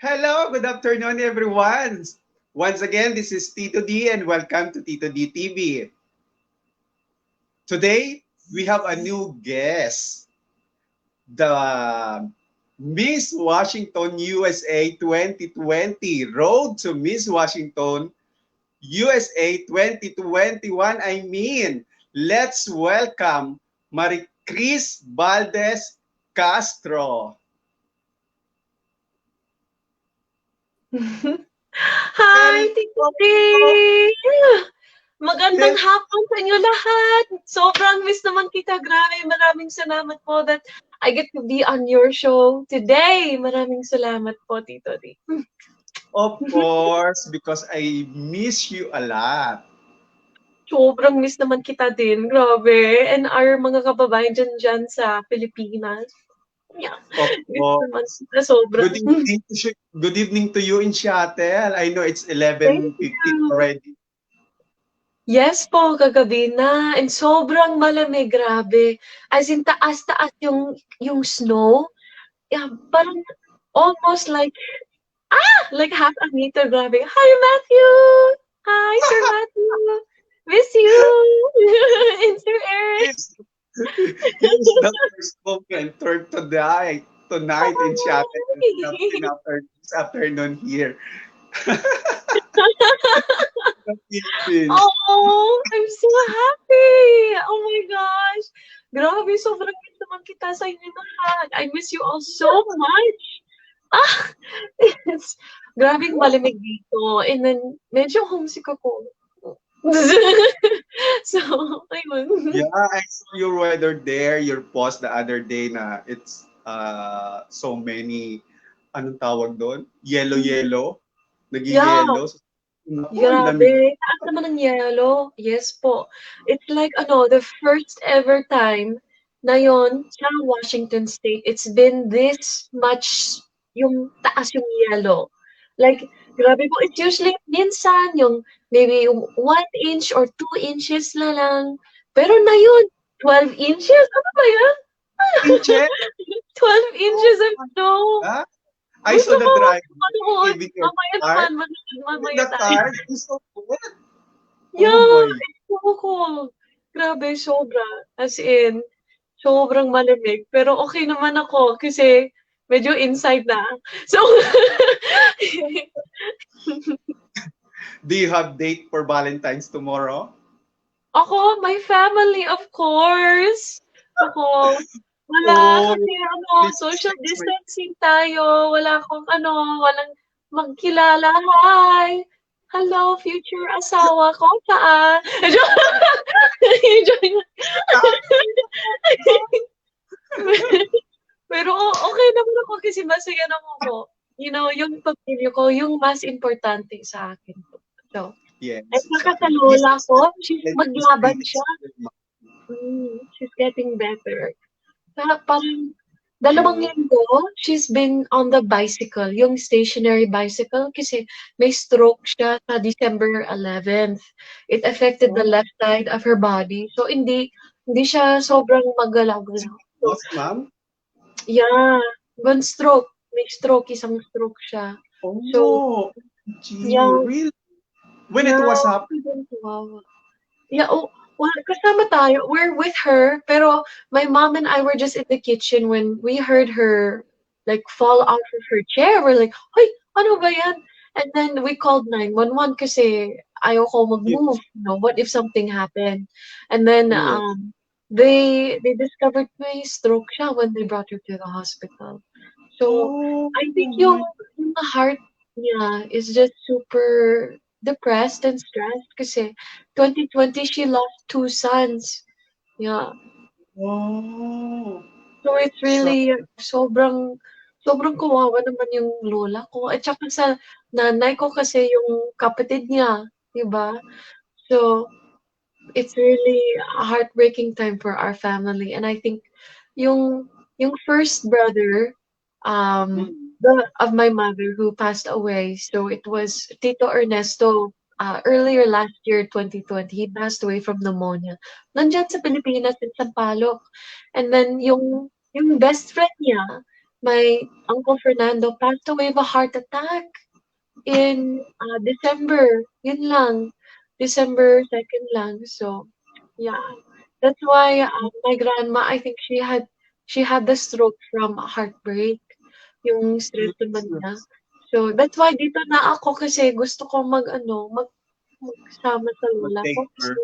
Hello, good afternoon, everyone. Once again, this is Tito D, and welcome to Tito D TV. Today, we have a new guest, the Miss Washington USA 2020, Road to Miss Washington USA 2021. Let's welcome Maricres Valdez Castro. Hi, Tito D! Hello! Magandang hapon sa inyo lahat. Sobrang miss naman kita. Grabe, maraming salamat po that I get to be on your show today. Maraming salamat po, Tito D. Of course, because I miss you a lot. Sobrang miss naman kita din. Grabe. And our mga kababayan dyan sa Pilipinas. Yeah. Of Miss naman course. kita sobra. Good evening to you in Seattle. I know it's Thank 11:15 you. already. Yes po, kagabi na. And sobrang malamig, grabe. As in, taas-taas yung snow. Yeah, parang almost like half a meter, grabe. Hi, Matthew! Hi, Sir Matthew! Miss you! And Sir Erick! He's, he's the first spoken turn tonight in Seattle this afternoon here. The Philippines. Oh, I'm so happy! Oh my gosh! Grabe, sobrang miss naman kita sa inyo lahat. I miss you all so much. Ah! It's, grabing malamig dito. And then, medyo homesick ako. So, ayun. Yeah, I saw your weather there, your post the other day na it's so many, anong tawag doon? Yellow. Yeah, Nag-yellow. Naku, ang lamig. grabe. Taas naman ng yelo. Yes po. It's like, the first ever time na yon sa Washington State, it's been this much yung taas yung yelo. Like, grabe po. It's usually minsan yung maybe yung 1 inch or 2 inches na lang. Pero na yun, 12 inches? Ano ba yan? Inche? 12 Oh inches of my snow. God. I Gusto saw the ko driver manood. leaving your Mamaya car. naman, Leaving mamaya the tayo. car. It's so good. Oh Yeah, my. it's so cold. Grabe, sobra. As in, sobrang malamig. Pero okay naman ako kasi medyo inside na. So, Do you have date for Valentines tomorrow? ako, my family, of course. Ako, wala Oh, kasi please social expect my distancing tayo. Wala akong walang magkilala. Hi! Hello, future asawa ko, saan? Pero okay naman ako kasi masaya naman ako. Yung pamilya ko, yung mas importante sa akin. So, Yes, at saka sa exactly. lola ko, Please maglaban greet siya. my She's getting better. Kaya parang 2 you. linggo, she's been on the bicycle, yung stationary bicycle, kasi may stroke siya sa December 11th. It affected the Oh, left side of her body. So, hindi siya sobrang magalaw-galaw. So, boss, ma'am? yeah, one stroke. May stroke, isang stroke siya. So, Oh, gee, yeah, really? When it yeah, was happening? wow. Yeah, well, kasama tayo. We're with her, pero my mom and I were just in the kitchen when we heard her like fall out of her chair. We're like, "Hoy, ano ba yan?" And then we called 911 kasi ayoko Yes, mag-move. What if something happened? And then yes. they discovered may stroke siya when they brought her to the hospital. So Oh I think my. yung heart niya is just super depressed and stressed kasi 2020 she lost two sons. Yeah. Oh, So it's so really sobrang kawawa naman yung lola ko. At saka sa nanay ko kasi yung kapatid niya, 'di ba? So it's really a heartbreaking time for our family. And I think yung yung first brother mm, of my mother who passed away. So it was Tito Ernesto earlier last year, 2020. He passed away from pneumonia. Nandiyan sa Pilipinas in Sampaloc. And then yung best friend niya, my Uncle Fernando passed away of a heart attack in December. Yun lang. December 2nd lang. So, yeah. That's why my grandma, I think she had the stroke from a heartbreak. Yung stress naman niya. So, that's why dito na ako kasi gusto ko magsama sa lola Take ko. Kasi, her.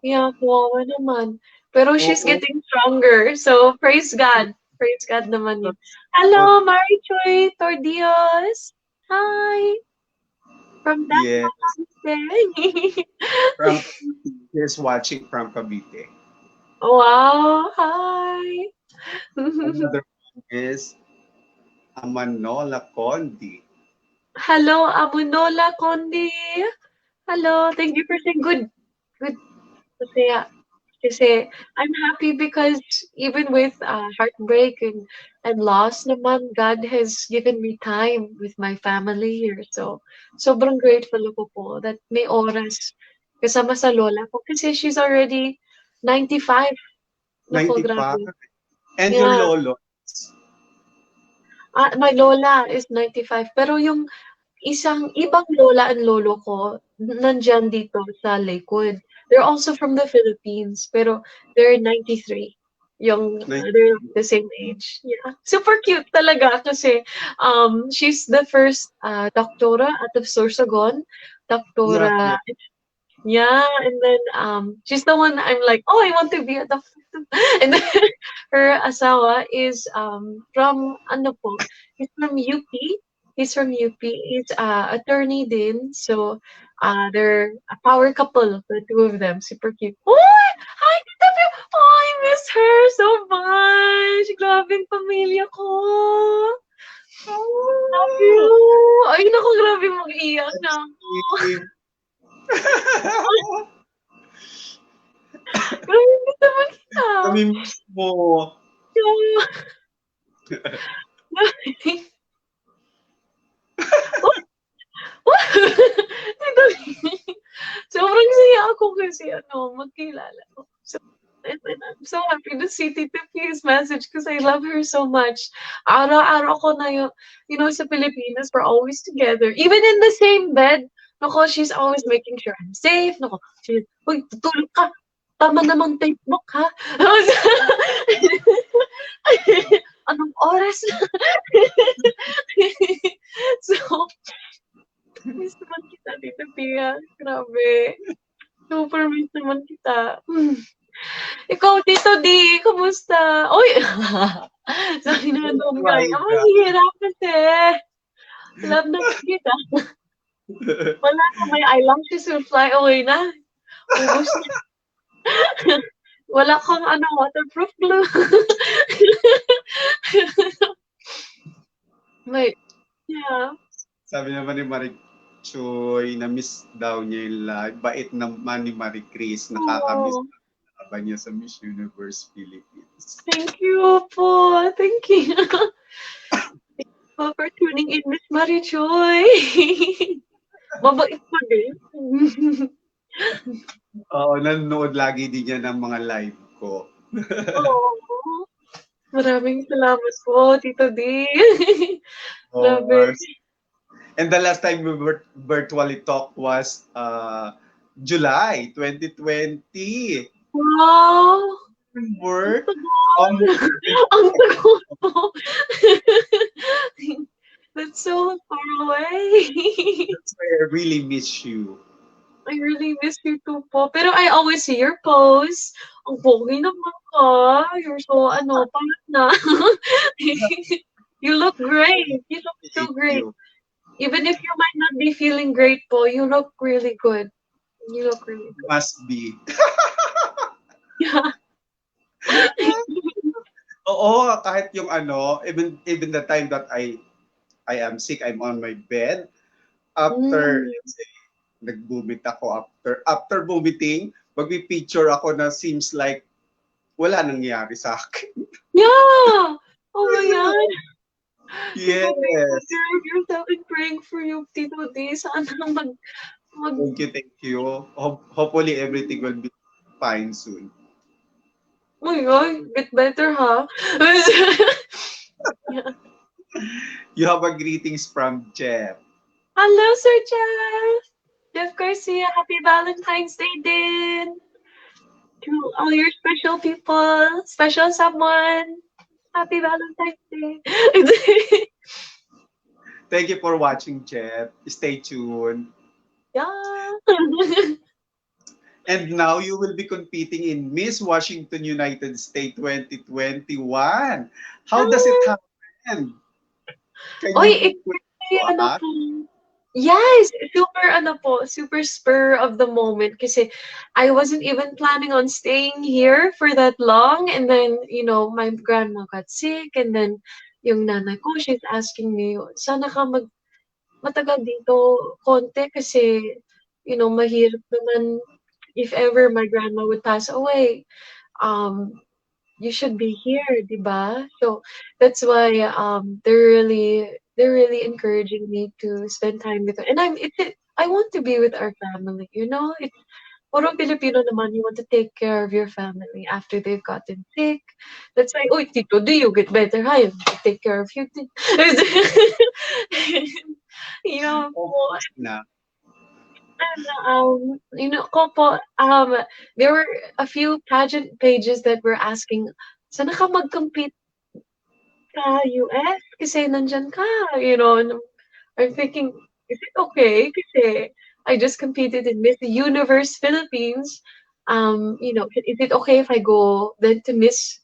yeah, kawawa naman. Pero she's Oo, getting stronger. So, praise God. Praise God naman yun. that's good. Hello, Marichoy Tordios. Hi. From Yes. Cavite. From Cavite. He's watching from Cavite. Wow. Hi. Another one is Amanola Condi. Hello, Amunola Condi. Hello. Thank you for saying good. Kasi, kasi I'm happy because even with heartbreak and loss naman, God has given me time with my family here. So, sobrang grateful ako po that may oras kasama sa lola ko. Kasi she's already 95. Naku, 95. grabe. And your Yeah. lolo. My lola is 95. Pero yung isang ibang lola and lolo ko, nandyan dito sa Lakewood. They're also from the Philippines, pero they're 93. They're the same age. Yeah. Super cute talaga kasi she's the first doctora out of Sorsogon. Yeah, Doctora, yeah. yeah, and then she's the one I'm like, oh, I want to be a doctor too. And then her asawa is from ano po, he's from UP. He's from UP. He's attorney din. So they're a power couple, the two of them. Super cute. Oh, hi, Tita Pio. Oh, I miss her so much. Grabing pamilya ko. Love you. Oh, Ay, naku, grabe mag-iyak na ako. sweet. Grabe miss naman kita. Kami mismo. Sobrang saya ako kasi magkilala ko. So, and I'm so happy to see Tita P's message because I love her so much. Araw-araw ko na sa Pilipinas, we're always together. Even in the same bed. Nako, she's always making sure I'm safe. Nako, uy, tutulog ka. Tama namang textbook, ha? Anong oras na? So, miss naman kita, Tita Pia. Grabe. Super miss naman kita. Ikaw, Tito D, kumusta? Uy! Sabi na doon ka. Right. Ang hirap kasi. Love na kita. Wala na, my eyelashes will fly away na. Ubus na. Wala kang waterproof glue. Wait. Yeah. Sabi naman ni Marie Choy, na-miss daw niya yung live. Bait naman ni Maricres, nakakamiss Oh, ba niya sa Miss Universe Philippines. thank you po. Thank you. Thank you for tuning in, Miss Marichoy. Mabait pa din. Oo, nanonood lagi din niya ng mga live ko. Oh, maraming salamat po, Tito D. Of Grabe. course. And the last time we virtually talked was July 2020. Wow! Ang Remember? tagal. Almost Ang tagal po. That's so far away. that's why I really miss you. I really miss you too po. Pero I always see your posts. Ang pogi naman ka. You're so, pangat na. You look great. You look so Thank great. you. Even if you might not be feeling great po, you look really good. You look really good. Must be. Yeah. Oo, kahit yung even the time that I am sick, I'm on my bed. After, Mm. let's say, nag-vomit ako after vomiting, magpi-picture ako na seems like wala nangyari sa akin. Yeah. Oh my God. Yes. Take care of yourself and praying for you, Tito D. Sana mag... Thank you. Hopefully everything will be fine soon. Oh my God. Get better, ha? Yeah. You have a greetings from Jeff. Hello, Sir Jeff! Jeff Garcia, happy Valentine's Day din! To all your special people, special someone, happy Valentine's Day! Thank you for watching, Jeff. Stay tuned. Yeah! And now you will be competing in Miss Washington United States 2021. How does it happen? Can Oy, you it's put really, to ano us? po, yes, super ano po, super spur of the moment kasi I wasn't even planning on staying here for that long and then, my grandma got sick and then yung nanay ko, she's asking me, sana ka matagal dito konti kasi, mahirap naman if ever my grandma would pass away. Um, you should be here, 'di ba? So that's why they're really encouraging me to spend time with her. And I want to be with our family, It's puro Filipino naman, you want to take care of your family after they've gotten sick. That's why, "Uy, Tito, do you get better? Hi, take care of you din." Of Po, course na. ko po, there were a few pageant pages that were asking, "Sana ka mag-compete sa US kasi nandiyan ka, and I'm thinking, is it okay? Kasi I just competed in Miss Universe Philippines. Is it okay if I go then to Miss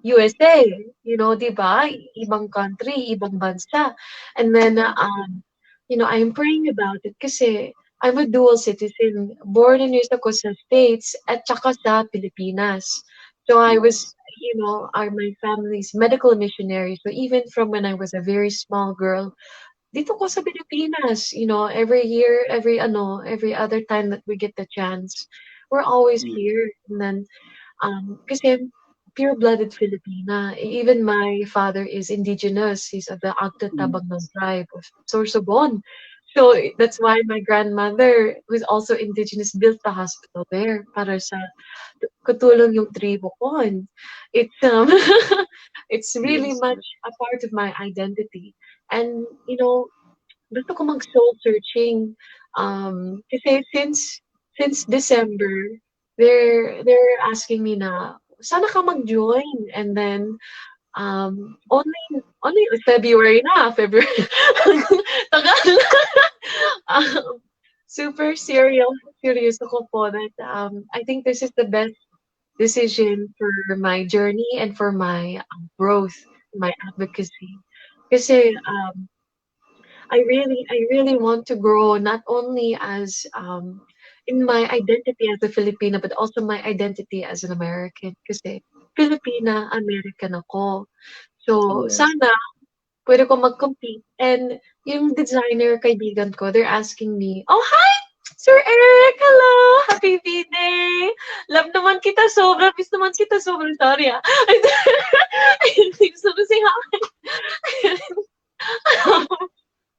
USA? 'Di ba? Ibang country, ibang bansa. And then, I'm praying about it kasi I'm a dual citizen, born and raised ako sa States at saka sa Pilipinas. So I was, Yes. are my family's medical missionary. So even from when I was a very small girl, dito ko sa Pilipinas, every year, every other time that we get the chance, we're always Yes. here. And then, kasi I'm pure-blooded Filipina. Even my father is indigenous. He's of the Agta Tabangnon tribe of Sorsogon. So that's why my grandmother, who's also indigenous, built the hospital there para sa katulong yung tribo ko. And it's it's really Yes. much a part of my identity. And gusto ko mag-soul searching. Kasi since December, they're asking me na, sana ka mag-join. And then, only February na, February. Tagal na. um, super serious ako po that I think this is the best decision for my journey and for my growth, my advocacy. Kasi I really want to grow not only as in my identity as a Filipina, but also my identity as an American. Kasi Filipina, American ako. So, Yes. sana pwede ko mag-compete. And yung designer kaibigan ko, they're asking me, "Oh, hi! Sir Erick! Hello! Happy V-Day! Love naman kita sobra. Miss naman kita sobra. Sorry ah. Gusto ko say hi.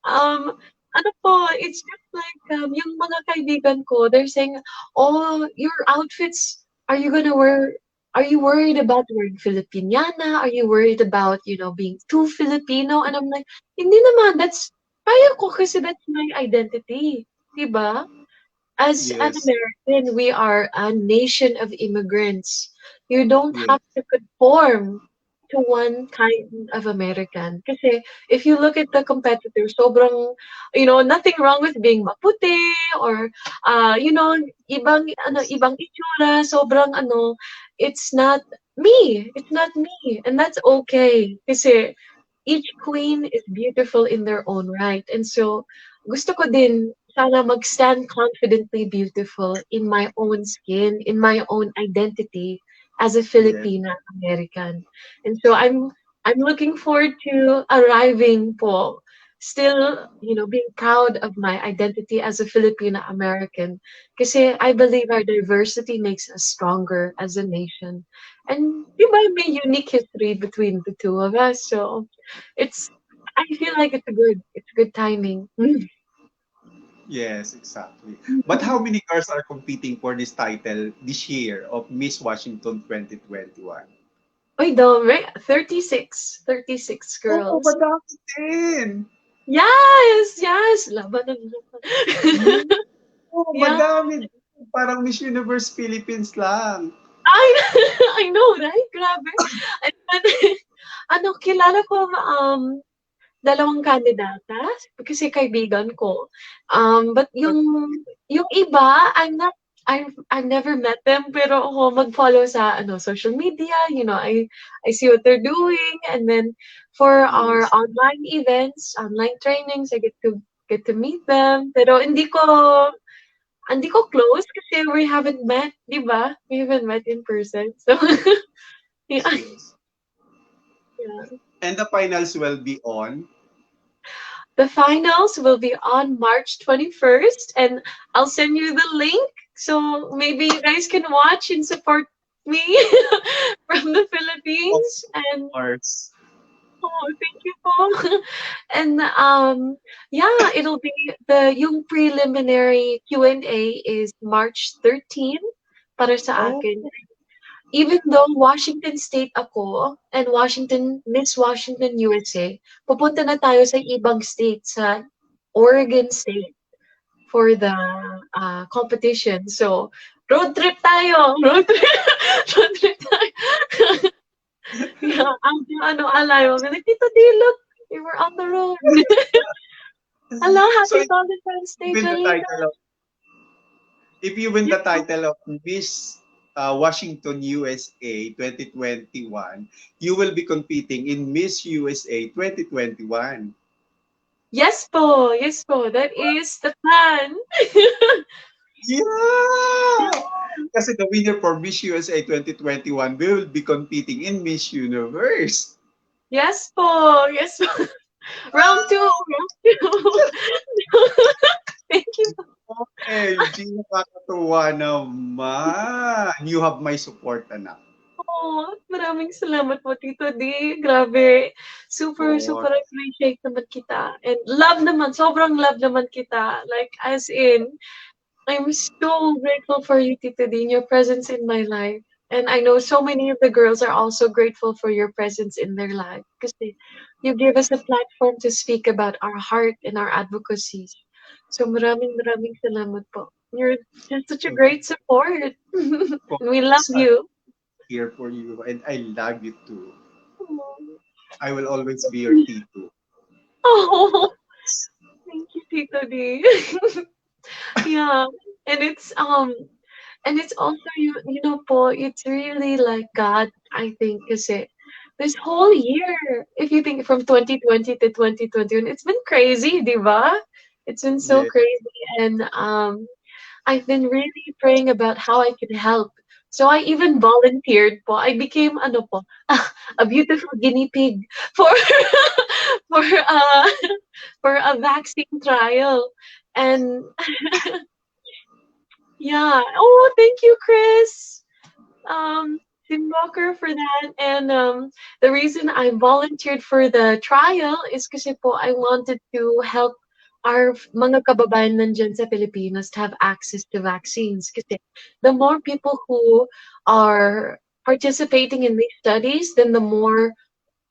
Um, ano po, it's just like, yung mga kaibigan ko, they're saying, "Oh, your outfits, are you worried about wearing Filipiniana? Are you worried about, being too Filipino?" And I'm like, hindi naman, kaya ko kasi that's my identity. 'Di ba? As an Yes. American, we are a nation of immigrants. You don't Yes. have to conform to one kind of American. Kasi if you look at the competitors, sobrang, nothing wrong with being maputi or, Yes. ibang itsura, sobrang it's not me. It's not me. And that's okay. Kasi each queen is beautiful in their own right. And so, gusto ko din sana mag-stand confidently beautiful in my own skin, in my own identity as a Yes. Filipina American. And so I'm looking forward to arriving po, still, being proud of my identity as a Filipina American. Kasi I believe our diversity makes us stronger as a nation. And di ba may unique history between the two of us. So it's I feel like it's good timing. Yes, exactly. But how many girls are competing for this title this year of Miss Washington 2021? Ay, dami. 36 Oo, girls. madami din. Yes! Yes! Laban ng laban. Hmm, oo, Yeah. madami din. Parang Miss Universe Philippines lang. I, I know, right? Grabe. And then, ano, kilala ko, dalawang kandidata kasi kaibigan ko. But yung iba, I've never met them pero ako mag-follow sa ano social media, I see what they're doing and then for our Yes. online events, online trainings, I get to meet them. Pero hindi ko close kasi we haven't met, 'di ba? We haven't met in person. So yeah, Yes. yeah. And the finals will be on. The finals will be on March 21st, and I'll send you the link so maybe you guys can watch and support me from the Of Philippines. And course. oh, thank you po. And yeah, it'll be the yung preliminary Q&A is March 13 para sa Oh, akin. Even though Washington State ako and Miss Washington USA, pupunta na tayo sa ibang state, sa Oregon State for the competition. So, road trip tayo! Road trip! Road trip tayo! Yeah, alay mo. Like, Tito, D, look, we were on the road. Hello, so happy if Valentine's you Day, win the Jolita. title of if you win Yes, the title of Miss Washington USA 2021, you will be competing in Miss USA 2021. yes po. Yes po. That is the plan. Yeah! Kasi the winner for Miss USA 2021 will be competing in Miss Universe. Yes po. Yes po. Round two. Round two. Thank you. OMG, nakakatuwa naman. You have my support, anak. Oh, maraming salamat po, Tito D. Grabe. Super, Or, super appreciate naman kita. And love naman. Sobrang love naman kita. Like, as in, I'm so grateful for you, Tito D, and your presence in my life. And I know so many of the girls are also grateful for your presence in their life because you give us a platform to speak about our heart and our advocacies. So maraming maraming salamat po. You're just such a of great support. We love course, I'm you. here for you and I love you too. Oh, I will always be your Tito. oh, thank you, Tito D. Yeah, and it's also you know po, it's really like God, I think, kasi this whole year, if you think from 2020 to 2021, it's been crazy, di ba? It's been so Yeah. crazy, and I've been really praying about how I could help. So I even volunteered po. I became ano po, a beautiful guinea pig for for for a vaccine trial. And yeah. Oh, thank you, Kris. Simbocker for that. And the reason I volunteered for the trial is kasi po I wanted to help our mga kababayan nandyan sa Pilipinas to have access to vaccines. Kasi the more people who are participating in these studies, then the more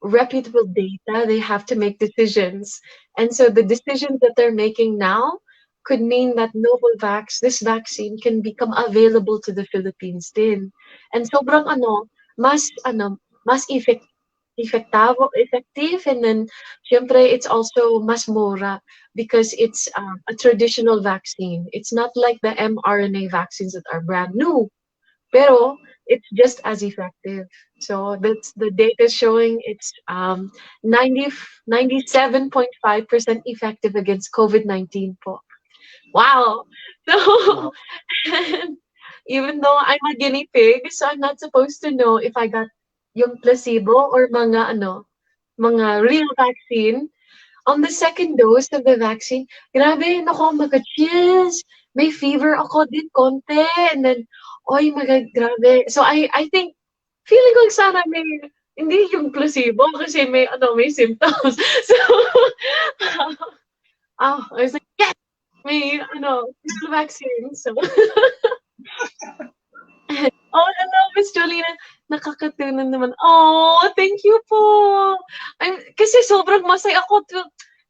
reputable data, they have to make decisions. And so the decisions that they're making now could mean that Novavax, this vaccine, can become available to the Philippines din. And sobrang mas effective, and then syempre it's also mas mura because it's a traditional vaccine. It's not like the mRNA vaccines that are brand new. Pero it's just as effective. So that's the data showing it's 97.5% effective against COVID-19 po. Wow. So Wow. even though I'm a guinea pig, so I'm not supposed to know if I got yung placebo or mga real vaccine. On the second dose of the vaccine, grabe, nako, chills. May fever ako din konti. And then, oy, grabe. So, I think, feeling ko sana hindi yung placebo kasi may symptoms. So, I was like, yes, may, real vaccine. So, Oh, hello, Miss Jolina. Nakakatunan naman. Oh, thank you po. Kasi sobrang masaya ako.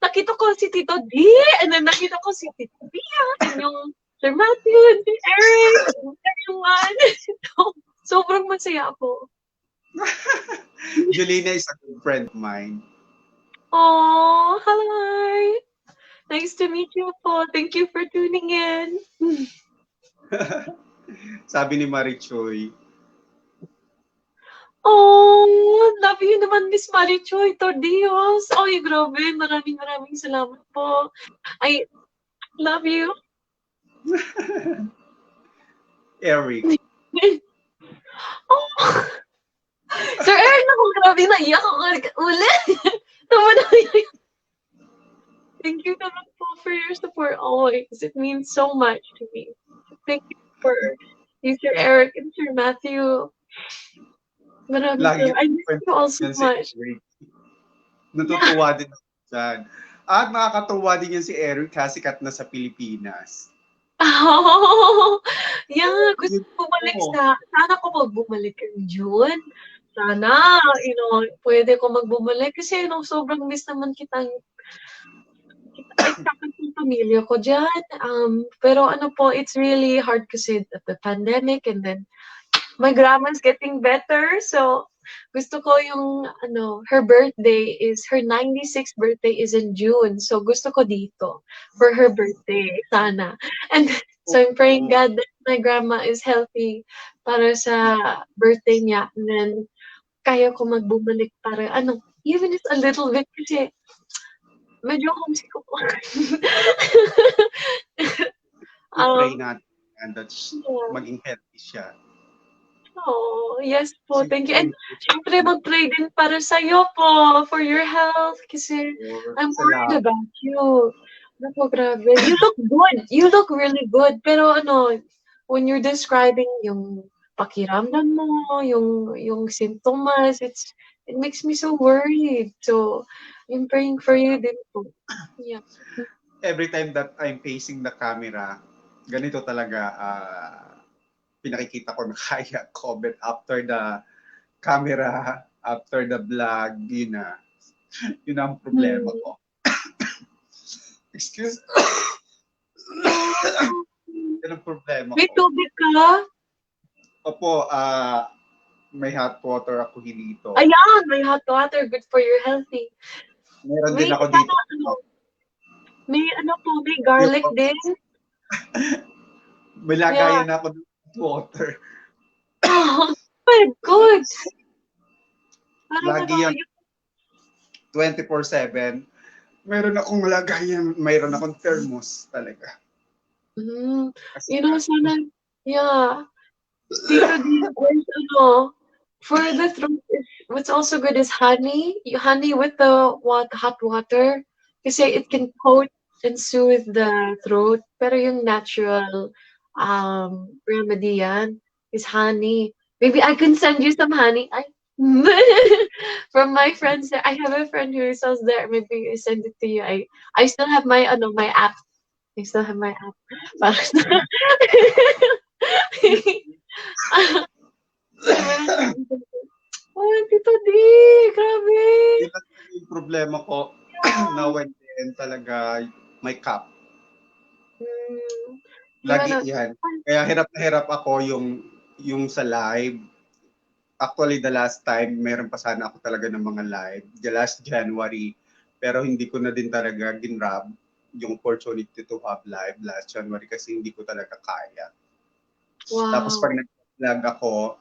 Nakita ko si Tito D, and then nakita ko si Tito Bia, and yung Sir Matthew, and si Eric, and everyone. Sobrang masaya ako. Julina is a good friend of mine. Oh, hi. Nice to meet you po. Thank you for tuning in. Sabi ni Marichoy. Oh, love you naman, Miss Marichoy Tordios. Ay, grabe. Maraming salamat po. I love you. Erick. Oh. Sir Eric, naku, grabe, naiyak ako ulit. Tama na yun. Thank you naman po for your support always. It means so much to me. Thank you for you, Sir Eric and Sir Matthew. Lagi I miss you all so yan si much. Erick. Natutuwa din ako dyan. At nakakatuwa din yan si Erick, sikat na sa Pilipinas. Oh, yeah, gusto ko bumalik sana ko magbumalik in June. Sana, pwede ko magbumalik kasi, sobrang miss naman kitang yung pamilya ko dyan. Pero it's really hard kasi the pandemic, and then my grandma's getting better. So, gusto ko yung, her 96th birthday is in June. So, gusto ko dito for her birthday, sana. And so, I'm praying God that my grandma is healthy para sa birthday niya. And then, kaya ko magbumalik para, even just a little bit kasi medyo homesick ako. Pray natin and that's maging healthy siya. Oh, yes po. Thank you. And syempre, mag-pray din para sa'yo po, for your health. Kasi I'm worried about you. Naku, grabe. You look good. You look really good. Pero when you're describing yung pakiramdam mo, yung symptoms, it makes me so worried. So, I'm praying for you din po. Yeah. Every time that I'm facing the camera, ganito talaga, pinakikita ko na kaya comment after the camera, after the vlog, yun ang problema ko. Excuse. Yun ang problema ko. May tubig ka? Opo, may hot water ako dito. Ayan, may hot water. Good for your healthy. Meron din ako dito. May may garlic din. May lagayan ako ng water. Oh, good. Lagi yan. 24/7. Meron akong lagayan, mayroon akong thermos talaga. Sana, yeah. Tito D, for the throat, what's also good is honey. Honey with the hot water. Kasi it can coat and soothe the throat. Pero yung natural remedy yan is honey. Maybe I can send you some honey. From my friends there. I have a friend who sells there. Maybe I send it to you. I still have my my app. I still have my app. Oh, Tito D, grabe. Yung problema ko, na when talaga may cup. Lagi yan. Kaya hirap na hirap ako yung sa live. Actually, the last time, meron pa sana ako talaga ng mga live. The last January. Pero hindi ko na din talaga ginrab yung opportunity to have live last January kasi hindi ko talaga kaya. Wow. Tapos pag nag-vlog ako,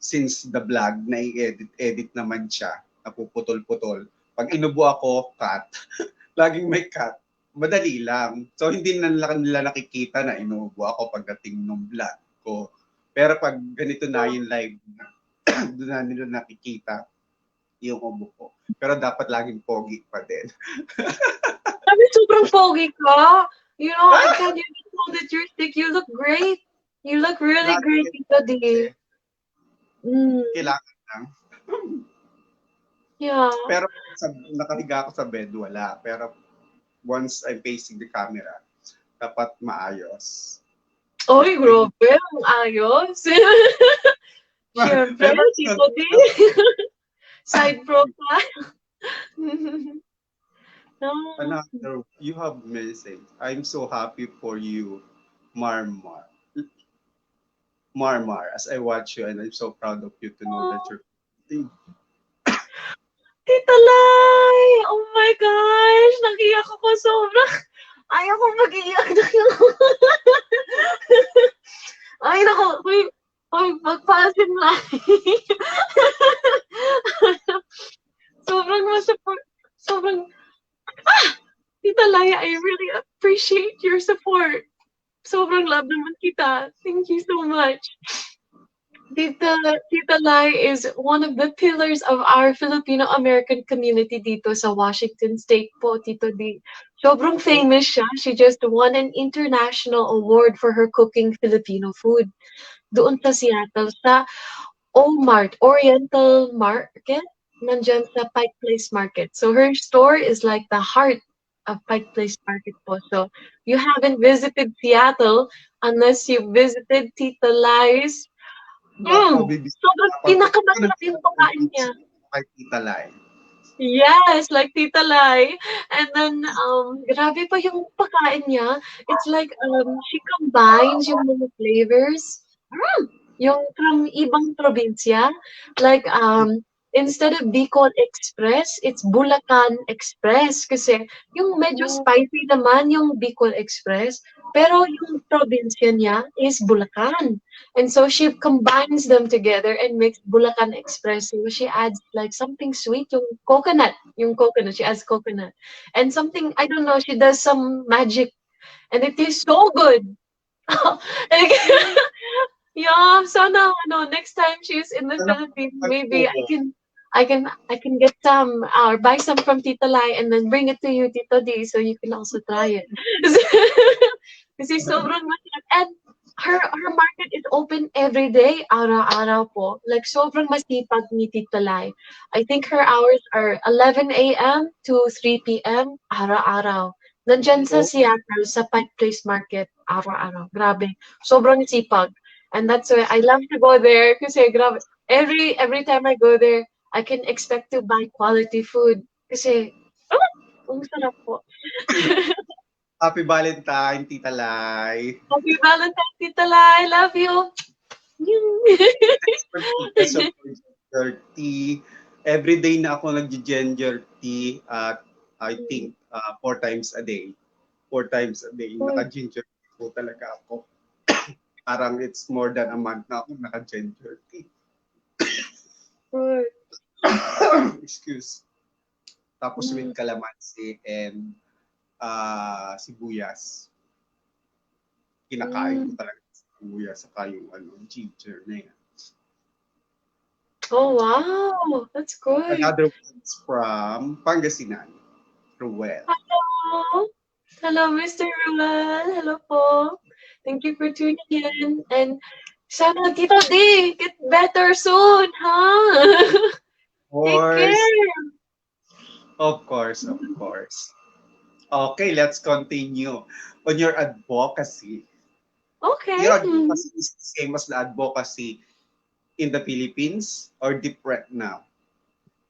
since the vlog, na-edit naman siya, napuputol-putol. Pag inubo ako, cut. Laging may cut. Madali lang. So, hindi na nila nakikita na inubo ako pagdating ng vlog ko. Pero pag ganito na yung live, doon na nila nakikita yung ubo ko. Pero dapat laging pogi pa din. Sabi, sobrang pogi ka. I can't even know that you're sick. You look great. You look really great, Tito D. Kailangan lang. Yeah. Pero nakahiga ako sa bed, wala. Pero once I'm facing the camera, dapat maayos. Uy, grabe, ang ayos. Siyempre, Meron Tito D. Side profile. Ah, another, you have message. I'm so happy for you, Marmar. Marmar, as I watch you, and I'm so proud of you to know that you're. Tita Lai! Oh my gosh! Nagiyak ako sobra. Ayaw ko mag-iyak na yun. Ay, naku. Uy, uy, magpasin lang. Sobrang masupport. Sobrang, Tita Lai, I really appreciate your support. Sobrang love naman kita. Thank you so much. Tita, Tita Lai is one of the pillars of our Filipino-American community dito sa Washington State po, Tito D. Sobrang Oh, famous siya. She just won an international award for her cooking Filipino food. Doon sa Seattle, sa O-Mart, Oriental Market, nandyan sa Pike Place Market. So her store is like the heart of Pike Place Market po. So you haven't visited Seattle unless you visited Tita Lai's. ako, bibis. Sobrang Pag ako pinakamasarap yung pagkain nag-visit niya. kay Tita Lai. Yes, like Tita Lai. And then, grabe pa yung pagkain niya. It's like, she combines yung mga flavors. Yung from ibang probinsya. Like, instead of Bicol Express, it's Bulacan Express. Kasi yung medyo Oh, spicy naman yung Bicol Express. Pero yung probinsya niya is Bulacan. And so she combines them together and makes Bulacan Express. So she adds like something sweet, yung coconut, she adds coconut. And something, I don't know, she does some magic and it is so good. Like, yeah, sana next time she's in the ano, Philippines, ano po, maybe I can get some or buy some from Tita Lai and then bring it to you, Tito D, so you can also try it. Kasi sobrang masarap. And her market is open every day, araw-araw po. Like sobrang masipag ni Tita Lai. I think her hours are 11 a.m. to 3 p.m. araw-araw. Nandyan sa oh, Seattle, sa Pike Place Market, araw-araw. Grabe. Sobrang sipag. And that's why I love to go there kasi grabe. Every time I go there, I can expect to buy quality food kasi ang sarap po. Happy Valentine, Tita Lai. Happy Valentine's, Tita Lai. Love you. Thanks for because of ginger tea. Every day na ako nag-ginger tea at I think 4 times a day. 4 times a day. Naka-ginger tea po talaga ako. Parang it's more than a month na ako naka-ginger tea. Excuse. Tapos with calamansi and sibuyas. Kinakain ko talaga sibuyas saka yung ginger na yan. Oh, wow. That's good. Another one is from Pangasinan, Ruel. Hello. Hello, Mr. Ruel. Hello po. Thank you for tuning in. And sana Tito D, get better soon, huh? Of Take course, care. of course, of course. Okay, let's continue. On your advocacy, Okay. your advocacy is the same as the advocacy in the Philippines or different now?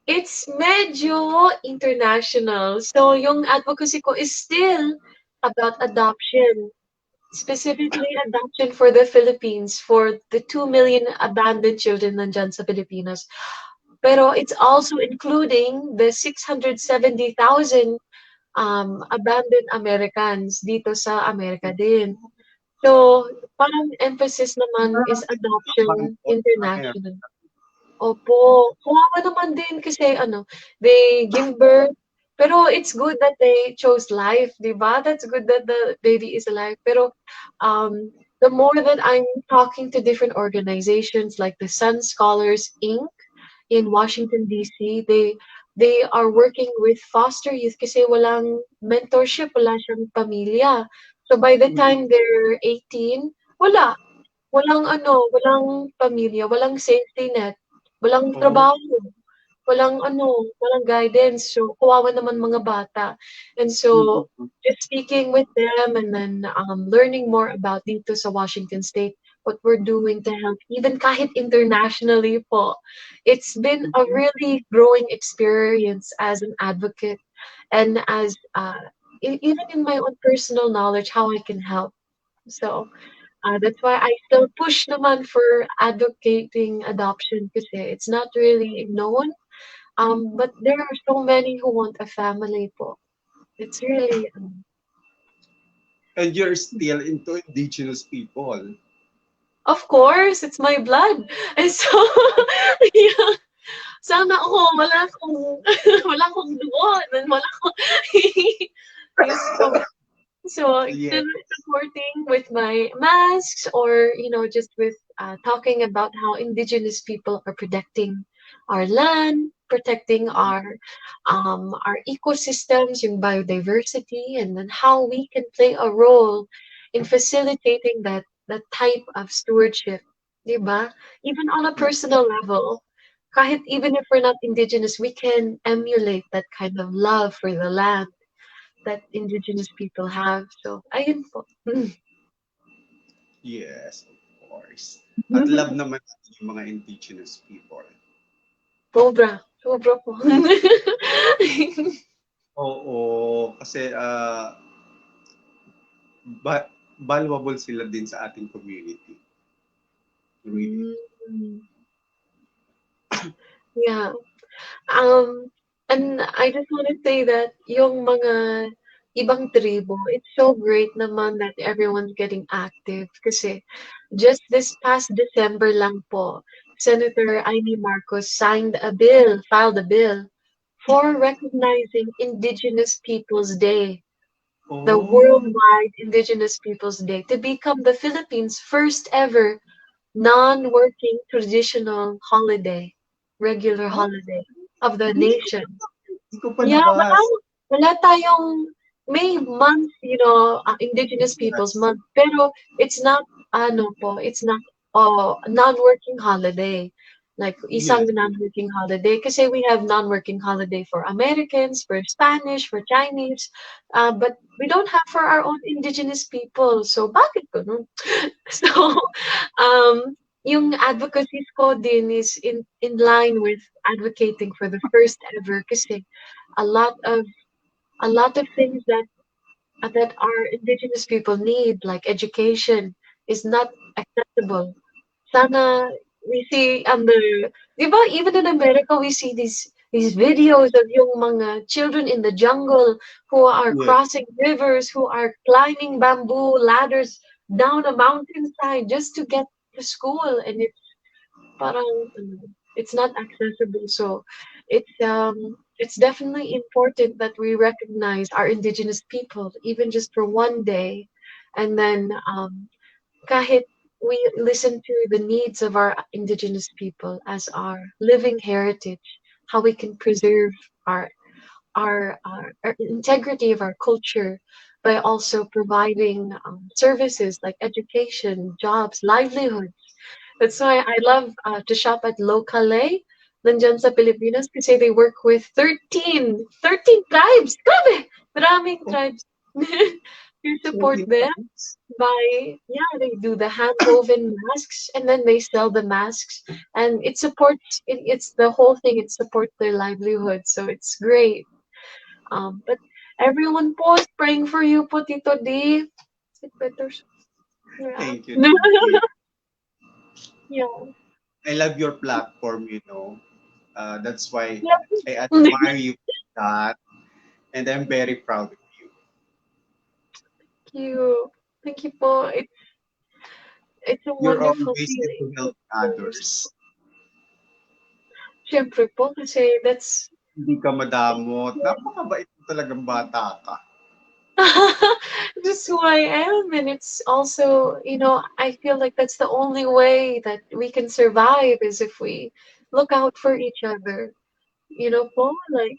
It's medyo international. So, yung advocacy ko is still about adoption. Specifically, adoption for the Philippines, for the 2 million abandoned children nandyan sa Pilipinas. Pero it's also including the 670,000 abandoned Americans dito sa Amerika din. So, parang emphasis naman is adoption international. Opo, kawawa naman din kasi they give birth. Pero it's good that they chose life, 'di ba? That's good that the baby is alive. Pero the more that I'm talking to different organizations like the Sun Scholars Inc. in Washington DC, they are working with foster youth kasi walang mentorship, wala siyang pamilya. So by the time they're 18, walang pamilya, walang safety net, walang Oh, trabaho. walang guidance. So, kawawa naman mga bata. And so, Mm-mm. just speaking with them and then learning more about dito sa Washington State, what we're doing to help, even kahit internationally po, it's been a really growing experience as an advocate and as even in my own personal knowledge, how I can help. So, that's why I still push naman for advocating adoption kasi it's not really known. But there are so many who want a family po. It's really, And you're still into indigenous people. of course, it's my blood. And so, yeah, sana ako, wala akong dugo, and wala akong, yes po. So Yeah. still supporting with my masks or, just with talking about how indigenous people are protecting our land, protecting our ecosystems, yung biodiversity, and then how we can play a role in facilitating that type of stewardship, di ba? Even on a Yeah. personal level, kahit even if we're not indigenous, we can emulate that kind of love for the land that indigenous people have. So, ayun po. Yes, of course. At love naman natin yung mga indigenous people. Sobra. Sobra po. Oo, kasi ba- valuable sila din sa ating community. Really. Mm, yeah. Um, and I just want to say that yung mga ibang tribo, it's so great naman that everyone's getting active kasi just this past December lang po, Senator Amy Marcos filed a bill for recognizing Indigenous Peoples Day, the Oh, Worldwide Indigenous Peoples Day, to become the Philippines' first ever non-working traditional holiday, regular oh, holiday of the hindi ko, nation. hindi ko pa Yeah, nabas. wala tayong May month, Indigenous Peoples Yes. Month, pero it's not non-working holiday. Like isang Yes. non-working holiday kasi we have non-working holiday for Americans, for Spanish, for Chinese, but we don't have for our own Indigenous people. So bakit ganun? So, yung advocacies ko din is in line with advocating for the first ever kasi a lot of a lot of things that our indigenous people need, like education, is not accessible. Sana we see di ba, even in America, we see these videos of yung mga children in the jungle who are Yes. crossing rivers, who are climbing bamboo ladders down a mountainside just to get to school, and parang it's not accessible. So it's definitely important that we recognize our indigenous people, even just for one day, and then kahit we listen to the needs of our indigenous people as our living heritage, how we can preserve our our integrity of our culture by also providing services like education, jobs, livelihoods. That's why I love to shop at Locale, nandyan sa Pilipinas, kasi they work with 13 tribes. Grabe! Maraming Oh, tribes. You so support them intense. yeah, they do the hand woven masks and then they sell the masks, and it's the whole thing, it supports their livelihood. So it's great. But everyone po is praying for you po, Tito D. It better. Yeah. Thank you. Thank you. Yeah. I love your platform, you know. That's why I Thank admire you for that. And I'm very proud of you. you. Thank you po. It's a You're wonderful always feeling into to helping post. others. Siyempre po, kasi that's Hindi ka madamot. Napakabait mo talagang bata ka. just who I am. And it's also, I feel like that's the only way that we can survive is if we look out for each other. Po, like,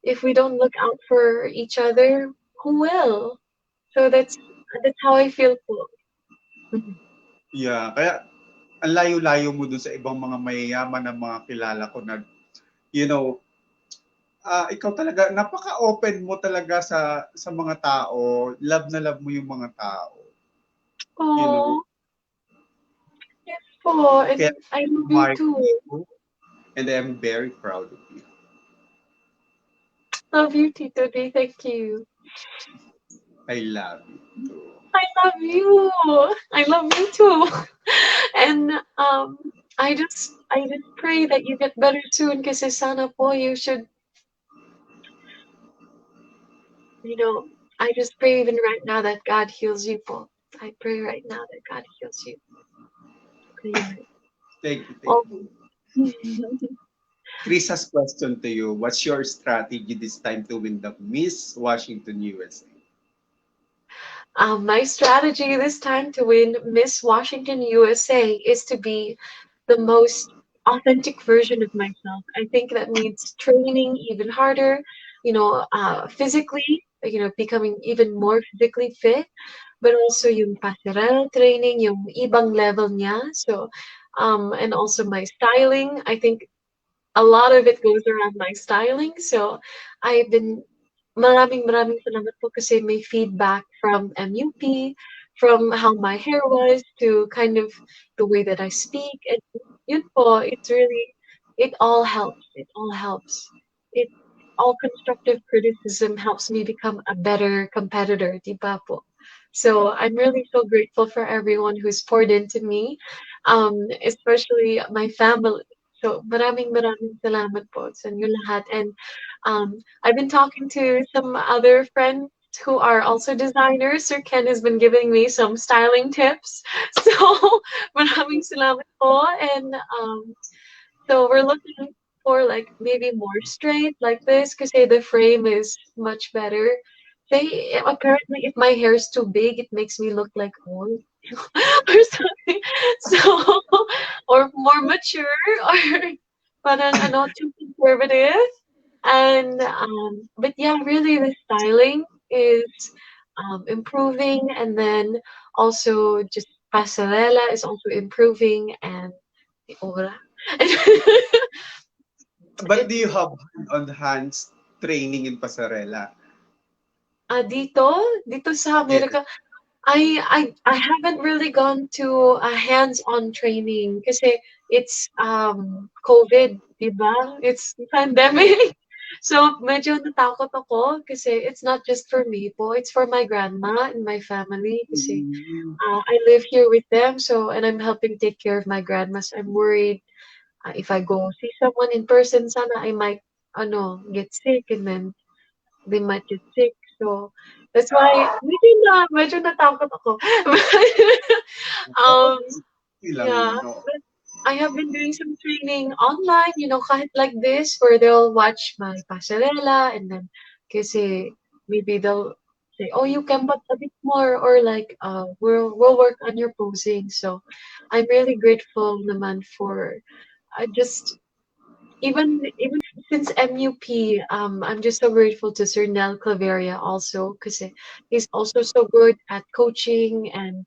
if we don't look out for each other, who will? So that's how I feel po. Mhm. Yeah, kaya ang layo-layo mo dun sa ibang mga mayayaman na mga kilala ko na you know, ikaw talaga, napaka-open mo talaga sa mga tao. Love na love mo yung mga tao. You know, Oh, yes po. kaya And I love you admire too. you and I'm very proud of you. Love you, Tito D. Thank you. I love you too. I love you. I love you too. And I just pray that you get better soon kasi sana po you should, you know, I just pray even right now that God heals you po. I pray right now that God heals you. Ayan. Thank you, thank Oh. you. Chris has question to you. What's your strategy this time to win the Miss Washington USA? My strategy this time to win Miss Washington USA is to be the most authentic version of myself. I think that means training even harder, physically, becoming even more physically fit, but also yung passerelle training, yung ibang level niya. So, and also my styling. I think a lot of it goes around my styling. So, I've been maraming salamat po kasi may feedback from MUP, from how my hair was to kind of the way that I speak. And yun po, it all helps. It all helps. It all constructive criticism helps me become a better competitor, di ba po? So I'm really so grateful for everyone who's poured into me, especially my family. So maraming salamat po sa inyo lahat. And I've been talking to some other friends who are also designers. Sir Ken has been giving me some styling tips. So, maraming salamat po. And so we're looking for like maybe more straight like this because the frame is much better. They apparently if my hair is too big, it makes me look like old or something. So or more mature or parang ano too conservative. And but yeah, really the styling is improving, and then also just pasarela is also improving, and the aura. But do It's you have on hands training in Pasarela? dito sa Yes. Amerika, I haven't really gone to a hands-on training kasi it's COVID, 'di ba? It's pandemic. So medyo natakot ako kasi it's not just for me po, it's for my grandma and my family kasi Mm. I live here with them, so and I'm helping take care of my grandma. So I'm worried if I go see someone in person, sana I might get sick and then they might get sick. So that's why medyo natakot ako. Oo, um, okay lang yeah, yun, no? but I have been doing some training online, kahit like this, where they'll watch my pasarela and then kasi maybe they'll say, oh, you can but a bit more, or like, we'll work on your posing. So I'm really grateful naman for just even since MUP, I'm just so grateful to Sir Nel Claveria also because he's also so good at coaching, and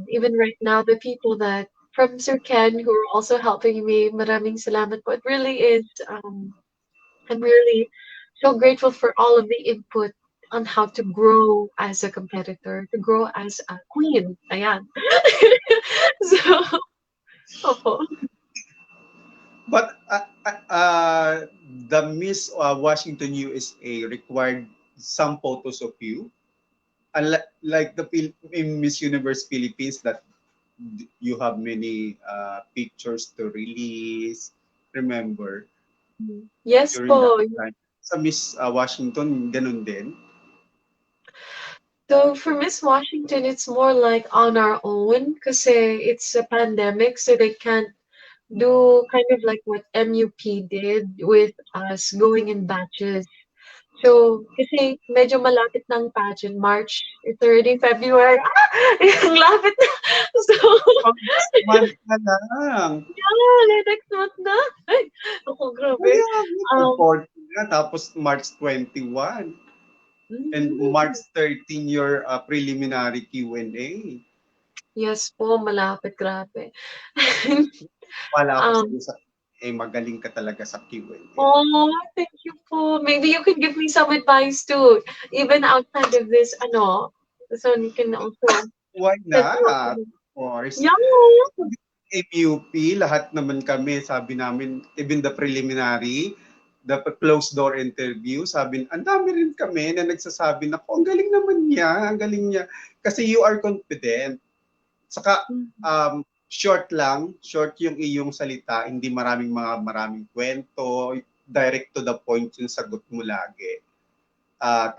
even right now the people that from Sir Ken who are also helping me, maraming salamat po. It really is, I'm really so grateful for all of the input on how to grow as a competitor, to grow as a queen. Ayan. So, opo. But the Miss Washington USA required some photos of you, unlike like the in Miss Universe Philippines that you have many pictures to release. Remember Yes during that po. time sa Miss Washington, ganun din. So for Miss Washington, it's more like on our own because it's a pandemic, so they can't do kind of like what MUP did with us going in batches. So, kasi medyo malapit ng pageant, March, it's already February. Ang lapit na. So, Oh, next month na lang. yeah, next month na. Ay, ako, grabe. Kaya April Um, 14 na, tapos March 21. And March 13 your preliminary Q&A. yes po, malapit, grabe. Wala ako sa um, isa. magaling ka talaga sa Q&A. Oh, thank you po. Maybe you can give me some advice too, even outside of this, so you can also Why tell me what not? to Of do. course. Yeah. MUP, lahat naman kami, sabi namin, even the preliminary, the closed door interview, sabi, ang dami rin kami na nagsasabi na, ang galing naman niya, ang galing niya. Kasi you are confident. Saka, short yung iyong salita, hindi maraming kwento, direct to the point yung sagot mo lagi.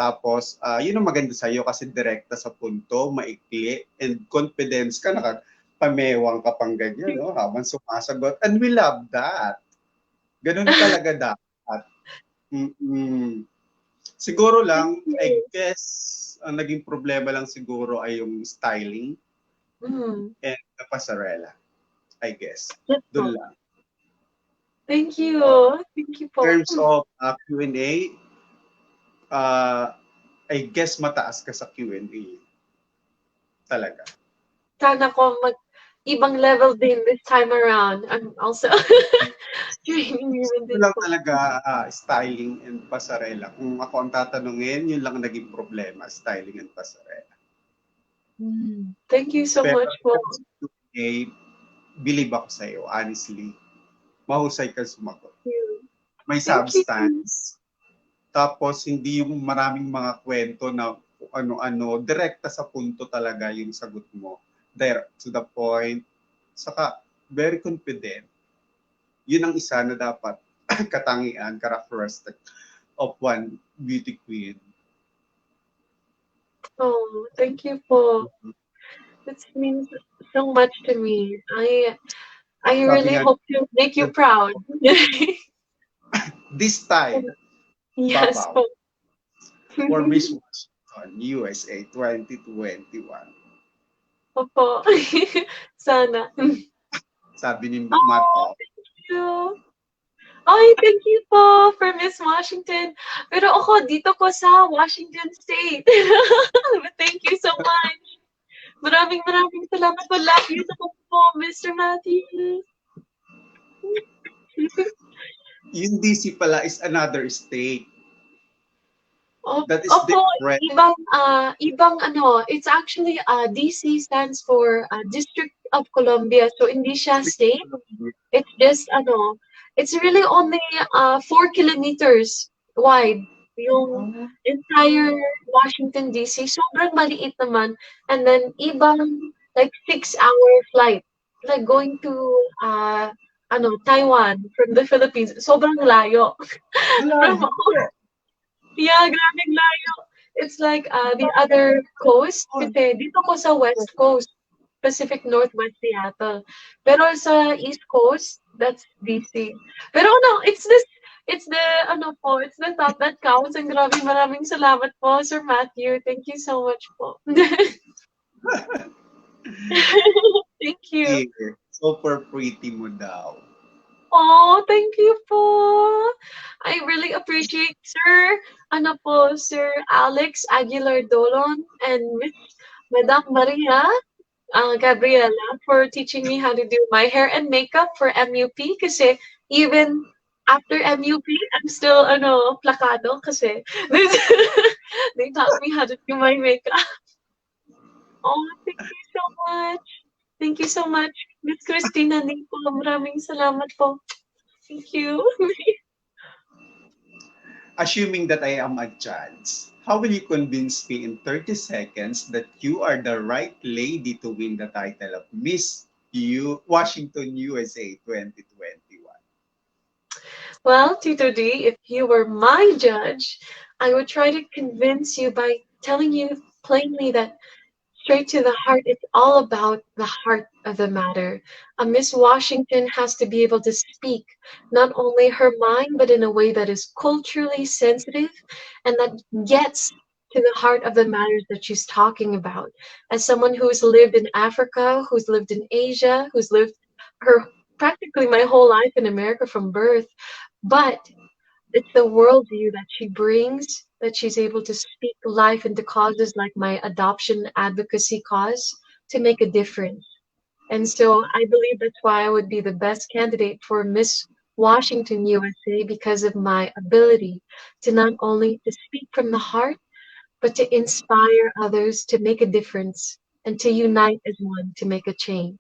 Tapos, yun ang maganda sa'yo kasi direkta sa punto, maikli, and confidence ka, pamewang ka pang ganyan, no? Habang sumasagot. And we love that. Ganun talaga dapat. Mm-mm. Siguro lang, I guess, ang naging problema lang siguro ay yung styling and the pasarela. I guess. Doon lang. Thank you. Thank you In po. terms of Q&A, I guess mataas ka sa Q&A. Talaga. Sana ko ibang level din this time around. I'm also training even Ito din lang po. talaga styling and pasarela. Kung ako ang tatanungin, yun lang naging problema, styling and pasarela. Thank you so Pero much po. believe ako sa'yo, honestly. Mahusay ka sumagot. May Thank you. substance. Tapos, hindi yung maraming mga kwento na ano-ano, direkta sa punto talaga yung sagot mo. Direct to the point. Saka, very confident. Yun ang isa na dapat katangian, characteristic of one beauty queen. Oh, thank you po. That means so much to me. I really hope to make you proud. This time, Yes Babaw, po. for Miss Washington, USA 2021. Opo. Sana. Sabi ni Oh, Mato. thank you. Ay, thank you po for Miss Washington. Pero ako, dito ko sa Washington State. Thank you so much. Maraming salamat po. Love you so much po, Mr. Matthew. Yung DC pala is another state. That is Opo, different. ibang it's actually DC stands for District of Columbia. So hindi siya state. It's just it's really only 4 kilometers wide yung entire Washington DC. Sobrang maliit naman. And then ibang like 6-hour flight. Like going to Taiwan from the Philippines. Sobrang layo. From Yeah, grabing layo. It's like the other coast. Kasi dito ko sa West Coast, Pacific Northwest Seattle. Pero sa East Coast, that's DC. Pero it's the it's the thought that counts. And grabe, maraming salamat po, Sir Matthew. Thank you so much po. Thank you. Super pretty mo daw. Oh, thank you po. I really appreciate Sir Alex Aguilar Dolon and Miss Madam Maria Gabriela for teaching me how to do my hair and makeup for MUP kasi even after MUP, I'm still plakado kasi they taught me how to do my makeup. Oh, thank you so much. Thank you so much, Miss Christina Nico. Maraming salamat po. Thank you. Assuming that I am a judge, how will you convince me in 30 seconds that you are the right lady to win the title of Miss Washington USA 2021? Well, Tito D, if you were my judge, I would try to convince you by telling you plainly that straight to the heart, it's all about the heart of the matter. A Miss Washington has to be able to speak not only her mind, but in a way that is culturally sensitive and that gets to the heart of the matters that she's talking about. As someone who's lived in Africa, who's lived in Asia, who's lived her practically my whole life in America from birth, but it's the worldview that she brings that she's able to speak life into causes like my adoption advocacy cause to make a difference. And so I believe that's why I would be the best candidate for Miss Washington, USA, because of my ability to not only to speak from the heart, but to inspire others to make a difference and to unite as one to make a change.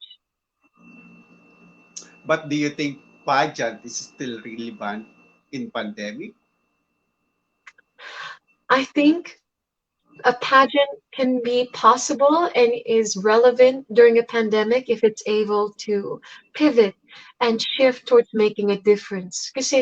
But do you think pageant is still relevant in pandemic? I think a pageant can be possible and is relevant during a pandemic if it's able to pivot and shift towards making a difference. Because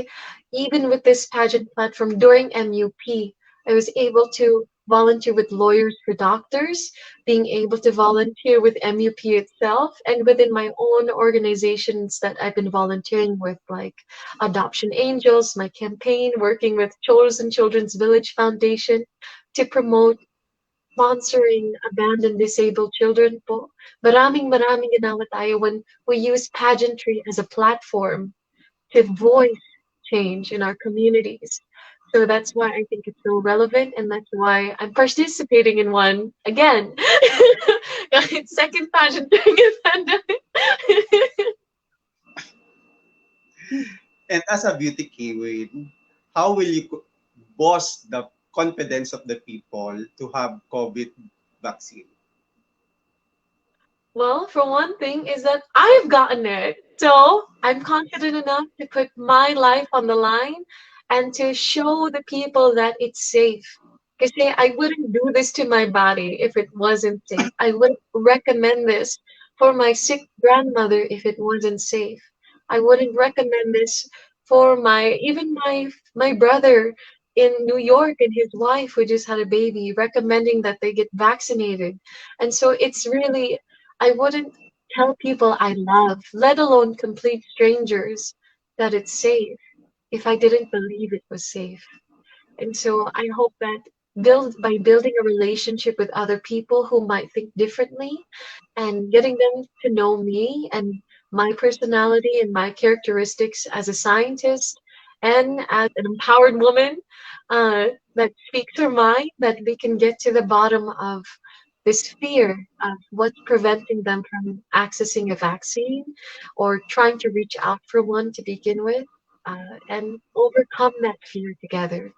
even with this pageant platform during MUP, I was able to volunteer with Lawyers for Doctors, being able to volunteer with MUP itself, and within my own organizations that I've been volunteering with, like Adoption Angels, my campaign, working with Children's Village Foundation to promote sponsoring abandoned disabled children po. Maraming ginawa tayo when we use pageantry as a platform to voice change in our communities. So that's why I think it's so relevant, and that's why I'm participating in one again. Second pageant during a pandemic. And as a beauty queen, how will you boost the confidence of the people to have COVID vaccine? Well, for one thing is that I've gotten it. So I'm confident enough to put my life on the line and to show the people that it's safe. Because I wouldn't do this to my body if it wasn't safe. I wouldn't recommend this for my sick grandmother if it wasn't safe. I wouldn't recommend this for my brother in New York and his wife who just had a baby, recommending that they get vaccinated. And so it's really I wouldn't tell people I love, let alone complete strangers, that it's safe if I didn't believe it was safe. And so I hope that by building a relationship with other people who might think differently and getting them to know me and my personality and my characteristics as a scientist and as an empowered woman that speaks her mind, that we can get to the bottom of this fear of what's preventing them from accessing a vaccine or trying to reach out for one to begin with, and overcome that fear together.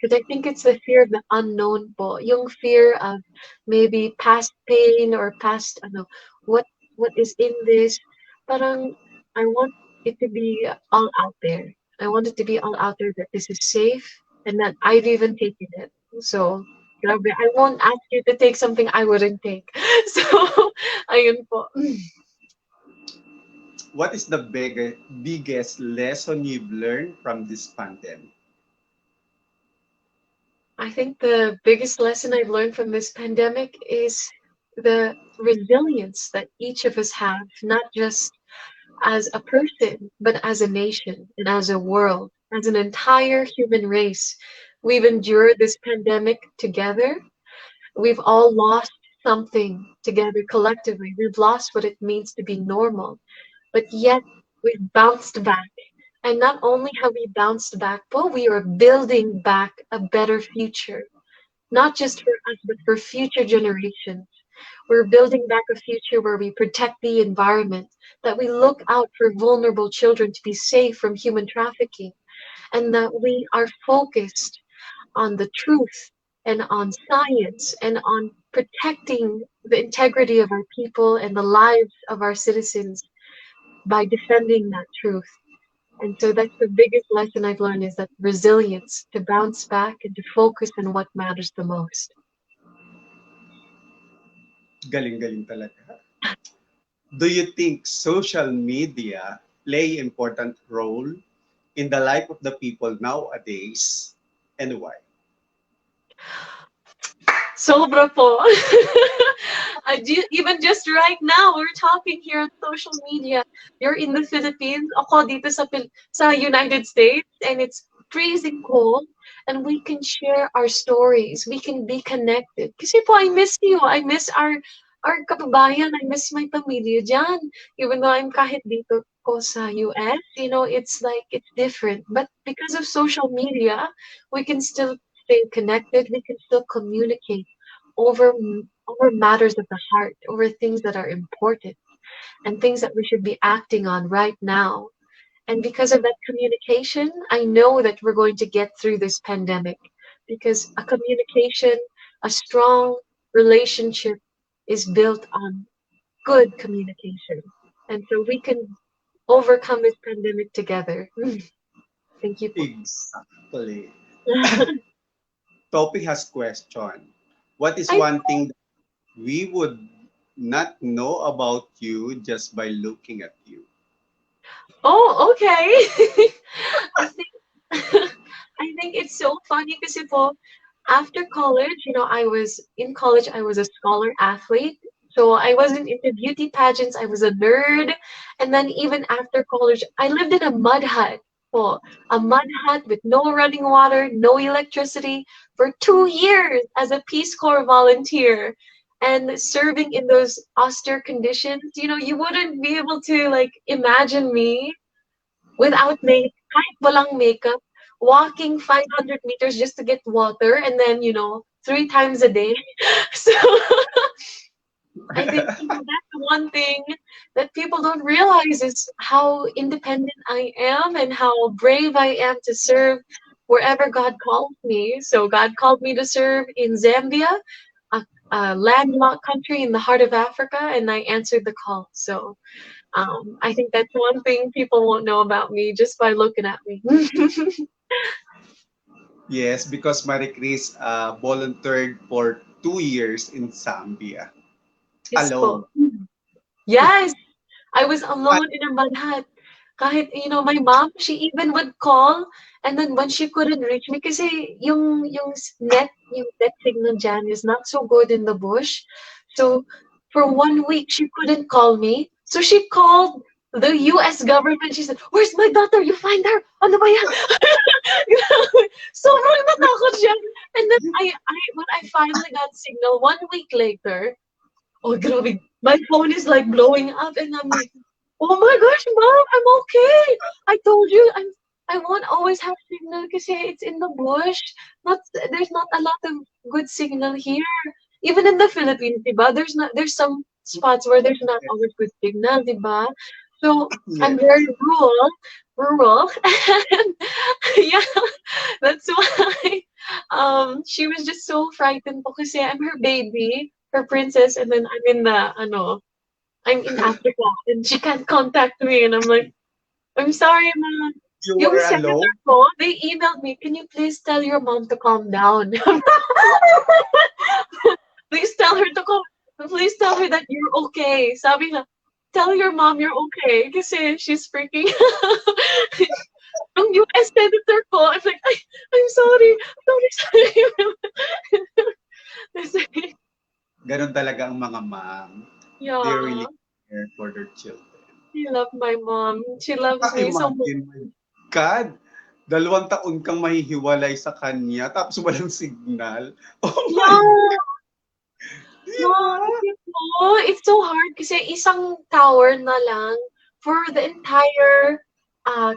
Because I think it's the fear of the unknown po. Yung fear of maybe past pain or past, ano, what what is in this. Parang, I want it to be all out there. I want it to be all out there that this is safe and that I've even taken it. So, grabe, I won't ask you to take something I wouldn't take. So, ayun po. What is the biggest lesson you've learned from this pandemic? I think the biggest lesson I've learned from this pandemic is the resilience that each of us have, not just as a person, but as a nation and as a world, as an entire human race. We've endured this pandemic together. We've all lost something together collectively. We've lost what it means to be normal, but yet we've bounced back. And not only have we bounced back, but we are building back a better future, not just for us, but for future generations. We're building back a future where we protect the environment, that we look out for vulnerable children to be safe from human trafficking, and that we are focused on the truth and on science and on protecting the integrity of our people and the lives of our citizens by defending that truth. And so that's the biggest lesson I've learned is that resilience to bounce back and to focus on what matters the most. Galing-galing talaga. Do you think social media play important role in the life of the people nowadays, and why? Sobra po. Even just right now, we're talking here on social media. You're in the Philippines, ako dito sa United States, and it's freezing cold, and we can share our stories. We can be connected. Kasi po, I miss you. I miss our kababayan. I miss my pamilya dyan. Even though I'm kahit dito ko sa US, it's like, it's different. But because of social media, we can still stay connected. We can still communicate over over matters of the heart, over things that are important and things that we should be acting on right now. And because of that communication, I know that we're going to get through this pandemic because a communication, a strong relationship is built on good communication. And so we can overcome this pandemic together. Thank you po. Exactly. Topic has question. What is I one thing that we would not know about you just by looking at you? Oh, okay. I think I think it's so funny kasi po, after college, I was in college, I was a scholar athlete. So I wasn't into beauty pageants, I was a nerd. And then even after college, I lived in a mud hut. Po, a mud hut with no running water, no electricity for 2 years as a Peace Corps volunteer. And serving in those austere conditions, you wouldn't be able to like imagine me without kahit walang makeup, walking 500 meters just to get water, and then, 3 times a day. So I think, that's one thing that people don't realize is how independent I am and how brave I am to serve wherever God calls me. So God called me to serve in Zambia, a landlocked country in the heart of Africa, and I answered the call. So I think that's one thing people won't know about me just by looking at me. Yes, because Maricres volunteered for 2 years in Zambia Yes po. alone. Yes, I was alone in a mud hut. Kahit, my mom, she even would call, and then when she couldn't reach me, kasi yung net signal dyan is not so good in the bush. So, for 1 week, she couldn't call me. So, she called the US government. She said, "Where's my daughter? You find her? Ano ba yan?" Sobrang natakot siya. And then, when I finally got signal, 1 week later, oh, grabe. My phone is like blowing up, and I'm like, oh my gosh, mom, I'm okay. I told you, I won't always have signal because it's in the bush. Not there's not a lot of good signal here. Even in the Philippines, diba? There's some spots where there's not always good signal, diba? So I'm Yes. very rural, and yeah, that's why she was just so frightened po kasi I'm her baby, her princess, and then I'm in Africa and she can't contact me, and I'm like, I'm sorry, ma. You Yung were senator alone? ko, they emailed me, can you please tell your mom to calm down? Please tell her to calm, please tell her that you're okay. Sabi na, tell your mom you're okay kasi she's freaking Yung US senator ko, I'm like, I'm sorry, sorry. Kasi, Ganon talaga ang mga mom. They yeah, really care for their children. I love my mom. She loves me so much. Imagine, my God, 2 taon kang mahihiwalay sa kanya tapos walang signal. Oh my, Yeah, di yeah, ba? it's so hard kasi isang tower na lang for the entire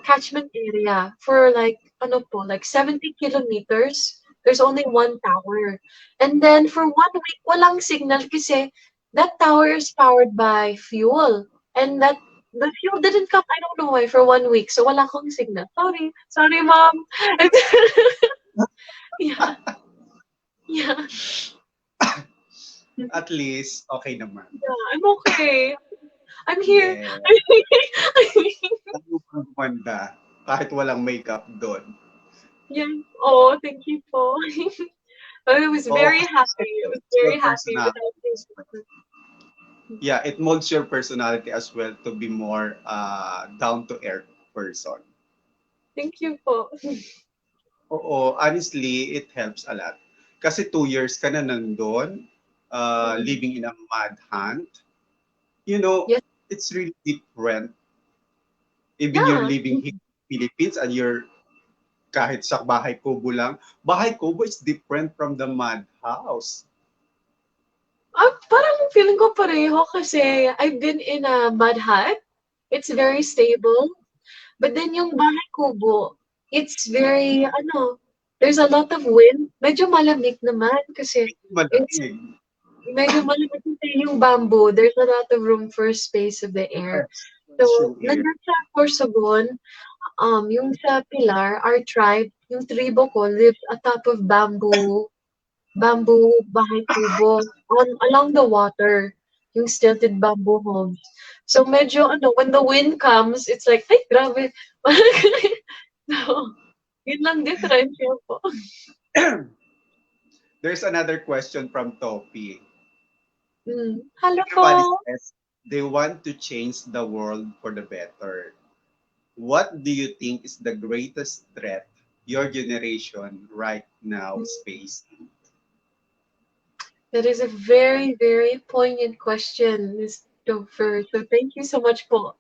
catchment area for like like 70 kilometers. There's only one tower. And then for 1 week, walang signal kasi that tower is powered by fuel. And the fuel didn't come, I don't know why, for 1 week. So wala akong signal. Sorry. Sorry, mom. Yeah. Yeah. At least, okay naman. Yeah, I'm okay. I'm here. Yeah. Ano pang gumanda kahit walang makeup doon. Yeah. Oh, thank you po. I was Oo, very happy. I was your very happy personality. without this. Yeah, it molds your personality as well to be more down to earth person. Thank you po. Oo, honestly, it helps a lot. Kasi 2 years ka na nandun, Mm. living in a mad hunt. You know, Yes. it's really different. Even you're Yeah. living here in the Philippines and you're kahit sa bahay kubo lang, bahay kubo is different from the mad house. Parang feeling ko pareho kasi I've been in a mud hut. It's very stable. But then yung bahay kubo, it's very, there's a lot of wind. Medyo malamig naman kasi it's Malamig. medyo malamig kasi yung bamboo. There's a lot of room for space of the air. So, yung air. nandun sa Sorsogon, yung sa Pilar, our tribe, yung tribo ko lives atop of bamboo bahay kubo along the water, yung stilted bamboo homes. So medyo ano, when the wind comes, it's like, ay, grabe. So, yun lang differential po. There's another question from Tophe. Hello Everybody po. says they want to change the world for the better. What do you think is the greatest threat your generation right now is facing? That is a very, very poignant question, Ms. Dover. So thank you so much po.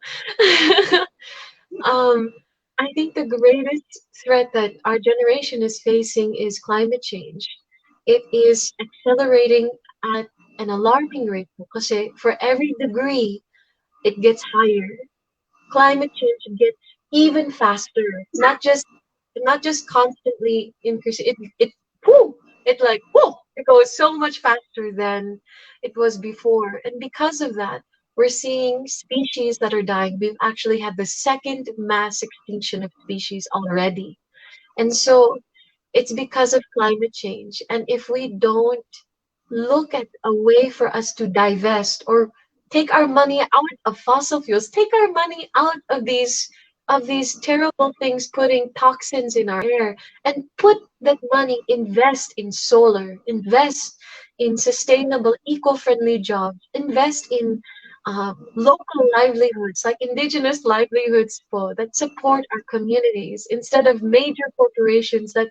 Um, I think the greatest threat that our generation is facing is climate change. It is accelerating at an alarming rate because for every degree, it gets higher. Climate change gets even faster. Not just constantly increasing. It like whoo, it goes so much faster than it was before. And because of that, we're seeing species that are dying. We've actually had the second mass extinction of species already. And so it's because of climate change. And if we don't look at a way for us to divest or take our money out of fossil fuels, take our money out of these terrible things putting toxins in our air and put that money, invest in solar, invest in sustainable eco-friendly jobs, invest in local livelihoods like indigenous livelihoods po, that support our communities instead of major corporations that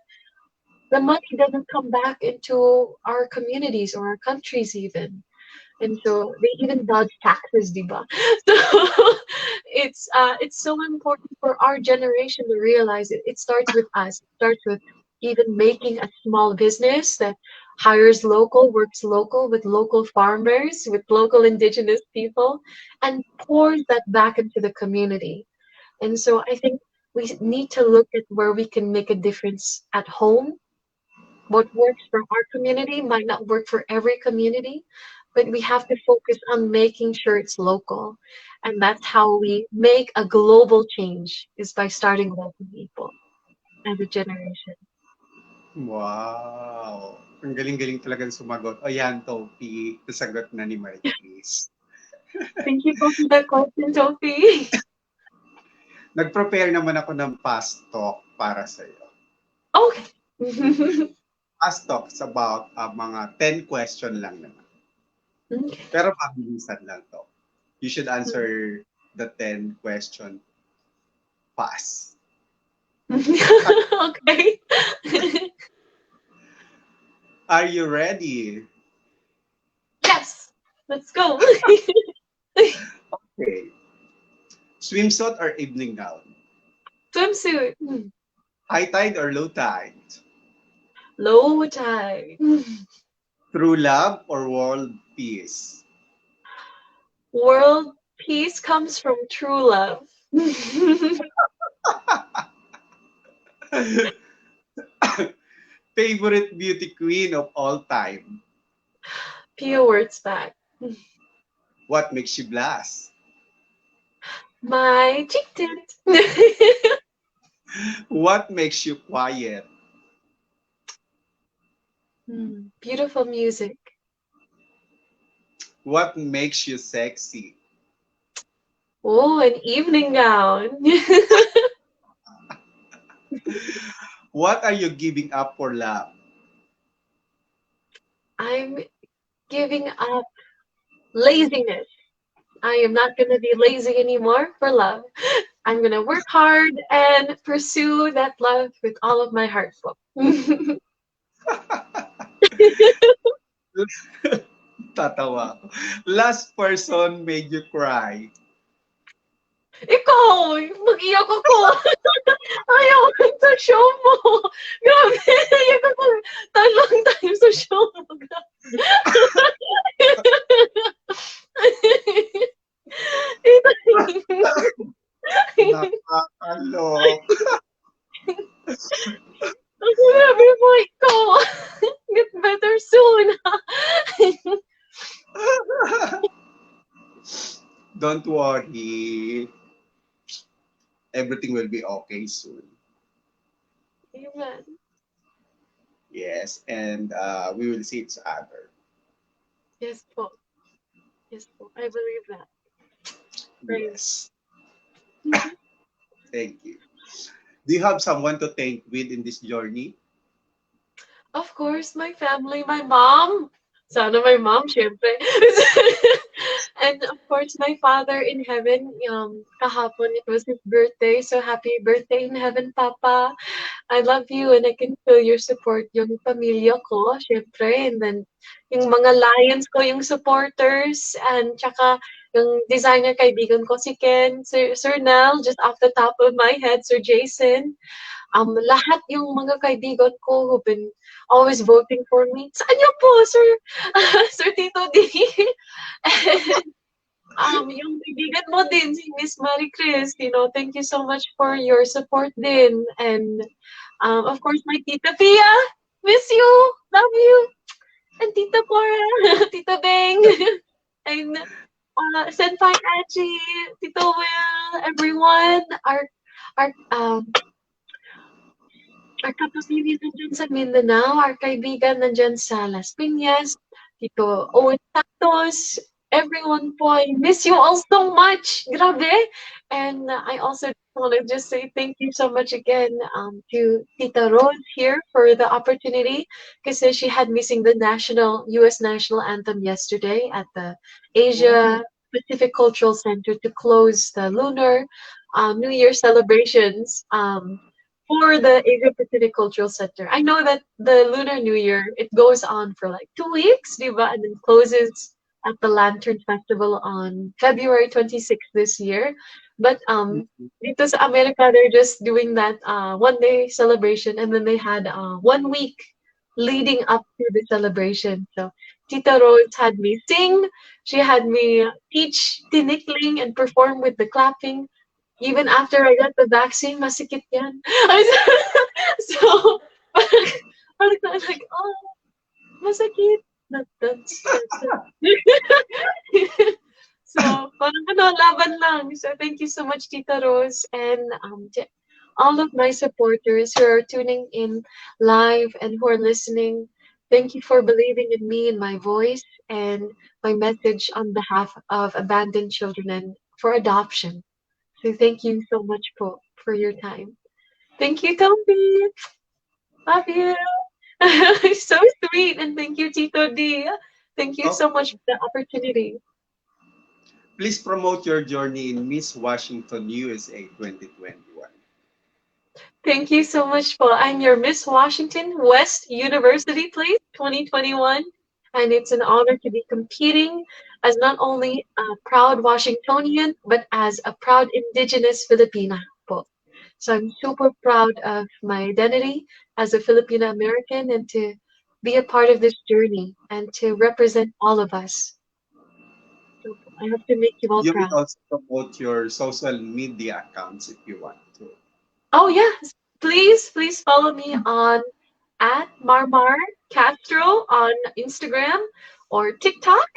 the money doesn't come back into our communities or our countries even. And so they even dodge taxes, diba? So it's so important for our generation to realize it. It starts with us. It starts with even making a small business that hires local, works local with local farmers, with local indigenous people, and pours that back into the community. And so I think we need to look at where we can make a difference at home. What works for our community might not work for every community, but we have to focus on making sure it's local. And that's how we make a global change is by starting local people as a generation. Wow! Ang galing-galing talagang sumagot. O yan, Tophe, nasagot na ni Maricres. Thank you for the question, Sophie. Nag-prepare naman ako ng past talk para sa'yo. Okay. Past talk is about mga 10 question lang naman. Okay. Pero mabilisan lang to. You should answer the 10 question fast. Okay. Are you ready? Yes. Let's go. Okay. Swimsuit or evening gown? Swimsuit. High tide or low tide? Low tide. True love or world peace? World peace comes from true love. Favorite beauty queen of all time? Pure words back. What makes you blush? My cheek tint. What makes you quiet? Beautiful music. What makes you sexy? Oh, an evening gown. What are you giving up for love? I'm giving up laziness. I am not going to be lazy anymore for love. I'm going to work hard and pursue that love with all of my heart. Tatawa ako. Last person made you cry. Ikaw, mag-iyak ako. Ayaw sa show mo. Grabe, naiyak ako 3 times sa show mo. Nakakalok. Grabe mo ikaw. Get better soon. don't worry. Everything will be okay soon. Amen. Yes, and we will see each other. Yes po. Yes po. I believe that. Right. Yes, thank you. Do you have someone to thank with in this journey? Of course, my family, my mom. Sana my mom, syempre. And of course, my father in heaven. Kahapon it was his birthday, so happy birthday in heaven, Papa. I love you and I can feel your support. Yung pamilya ko, syempre. And then, yung mga lions ko, yung supporters. And tsaka, yung designer kaibigan ko, si Ken, Sir Nel, just off the top of my head, Sir Jason. Lahat yung mga kaibigan ko who've been always voting for me. Saan niyo po, Sir, Sir Tito D? Yung kaibigan mo din, si Miss Maricres, thank you so much for your support din. And, of course, my Tita Pia, miss you, love you. And Tita Cora, Tita Beng, and Senpai Achi, Tito Will, everyone, our kapamilya nandyan sa Mindanao, our kaibigan nandyan sa Las Piñas, Tito Owen Santos, everyone po, I miss you all so much. Grabe. And I also want to just say thank you so much again to Tita Rose here for the opportunity because she had me sing the U.S. national anthem yesterday at the Asia Pacific Cultural Center to close the Lunar New Year celebrations. For the Asia Pacific Cultural Center. I know that the Lunar New Year, it goes on for like 2 weeks, diba? And then closes at the Lantern Festival on February 26th this year. But dito sa America, they're just doing that one-day celebration and then they had 1 week leading up to the celebration. So Tita Rose had me sing, she had me teach tinikling and perform with the clapping. Even after I got the vaccine, masikit yan. So, I was like, oh, masakit. That's So, parang laban lang. So, thank you so much, Tita Rose, and to all of my supporters who are tuning in live and who are listening. Thank you for believing in me and my voice and my message on behalf of abandoned children and for adoption. So thank you so much for your time. Thank you, Toby. Love you. So sweet. And thank you, Tito D. Thank you so much for the opportunity. Please promote your journey in Miss Washington USA 2021. Thank you so much, Paul. I'm your Miss Washington West University Place 2021. And it's an honor to be competing as not only a proud Washingtonian, but as a proud Indigenous Filipina. Po. So I'm super proud of my identity as a Filipino American and to be a part of this journey and to represent all of us. So I hope to make you all You may proud. also promote your social media accounts if you want to. Oh yes, please follow me on at Marmar Castro on Instagram or TikTok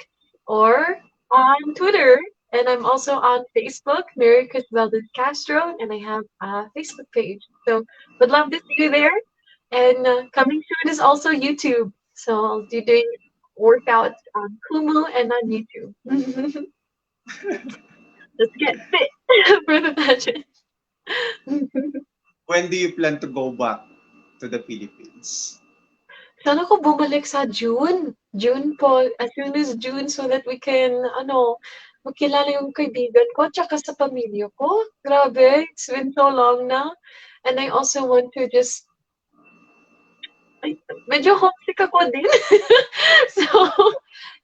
or on Twitter. And I'm also on Facebook, Maricres Valdez Castro, and I have a Facebook page. So would love to see you there. And coming soon is also YouTube. So I'll be doing workouts on Kumu and on YouTube. Let's get fit for the pageant. When do you plan to go back to the Philippines? Sana ko bumalik sa June. June po, as soon as June so that we can, magkilala yung kaibigan ko tsaka sa pamilya ko. Grabe, it's been so long na. And I also want to just, medyo homesick ako din. So,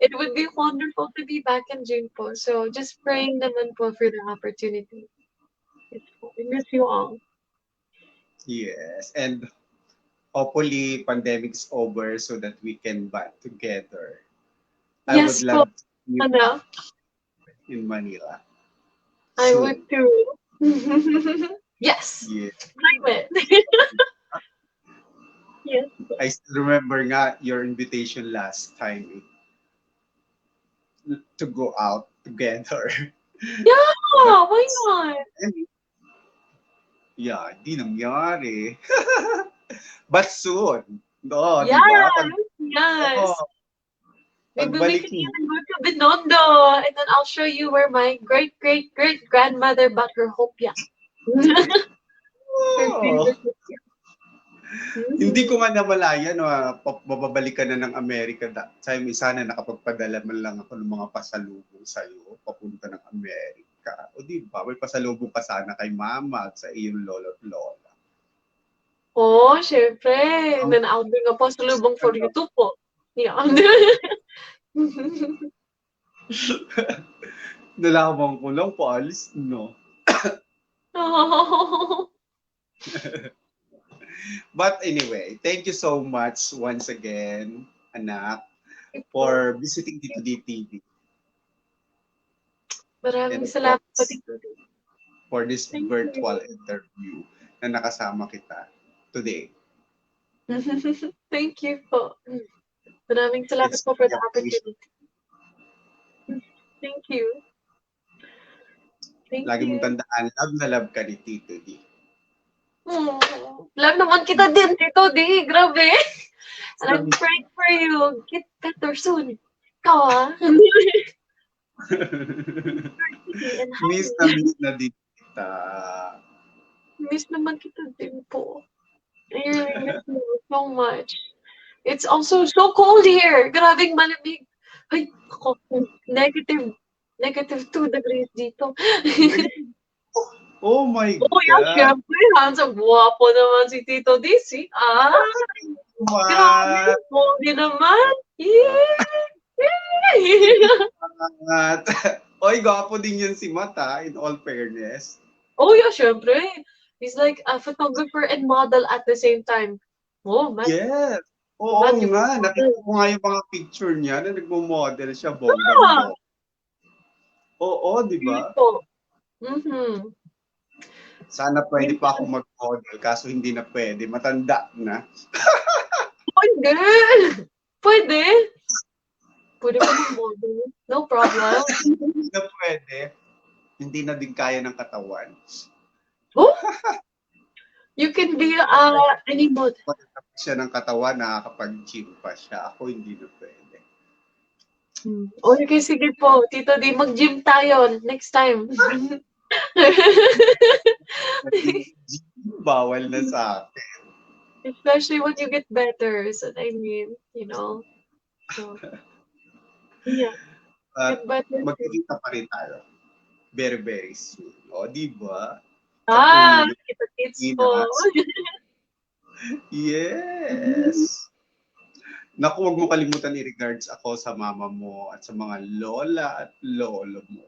it would be wonderful to be back in June po. So, just praying naman po for the opportunity. I miss you all. Yes, and hopefully pandemic's over so that we can back together. I would Yes po, love to see you ano, in Manila. I would Soon. too. Yes, Yeah. climate. Yes. I still remember nga your invitation last time to go out together. Yeah, But, why not? yeah, hindi nangyari. But soon. No, di ba? Yes, yes. Oh, Maybe we pagbalik can mo, even go to Binondo, and then I'll show you where my great great great grandmother bought her hopia. Her oh, favorite hopia. hindi ko Mhm. nga namalayan na mababalikan na ng Amerika. Time sana nakapagpadala man lang ako ng mga pasalubong sa'yo papunta ng Amerika. O di ba? May pasalubong ka sana kay mama at sa iyong lolo at lola. Oh, syempre. And Ang then I'll bring a pasalubong for you too po. Yeah. nalaman ko lang paalis, no? Oh. But anyway, thank you so much once again, anak, Po. for visiting Tito DTV. And Maraming of salamat po, course, Tito. for this Thank virtual you. interview na nakasama kita today. Thank you po. Maraming salamat It's po for really the appreciated. opportunity. Thank you. Thank Lagi mong you. tandaan, love na love ka ni Tito D. Love naman kita din, Tito D. Grabe. And I'm Miss praying for you. Get better soon. Ikaw, ah. And miss na din kita. miss naman kita din po. I really miss you so much. It's also so cold here. Grabing malamig. Ay, ako, negative 2 degrees dito. Negative. Oh my Oh, yeah, God. syempre. Handsome. Guwapo naman si Tito DC. Ah, grabe. What? Pogi naman. Yay! At, oy, gwapo din yan si Mata, in all fairness. Oh, yeah, syempre. He's like a photographer and model at the same time. Oh, man. Yes. Oo Man, you nga, model. nakita ko nga yung mga picture niya na nagmo-model siya, Ah, bonggang-bong. Oo, di ba? Tito. Mhm. Sana pwede pa ako mag-model, kaso hindi na pwede. Matanda na. Pwede. Pwede. Pwede ka mag-model. No problem. Hindi na pwede. Hindi na din kaya ng katawan. Oh, you can be any model. Pagkatapos siya ng katawan, nakakapag-gym pa siya. Ako hindi na pwede. Okay, sige po. Tito D, mag-gym tayo next time. Bawal na sa akin. Especially when you get better. So, I mean, you know. So, yeah. At Get better soon. magkikita pa rin tayo. Very, very soon. O, di ba? Sa Ah, ulo, kita kids po. Pinas. Yes. Naku, huwag mo kalimutan i-regards ako sa mama mo at sa mga lola at lolo mo.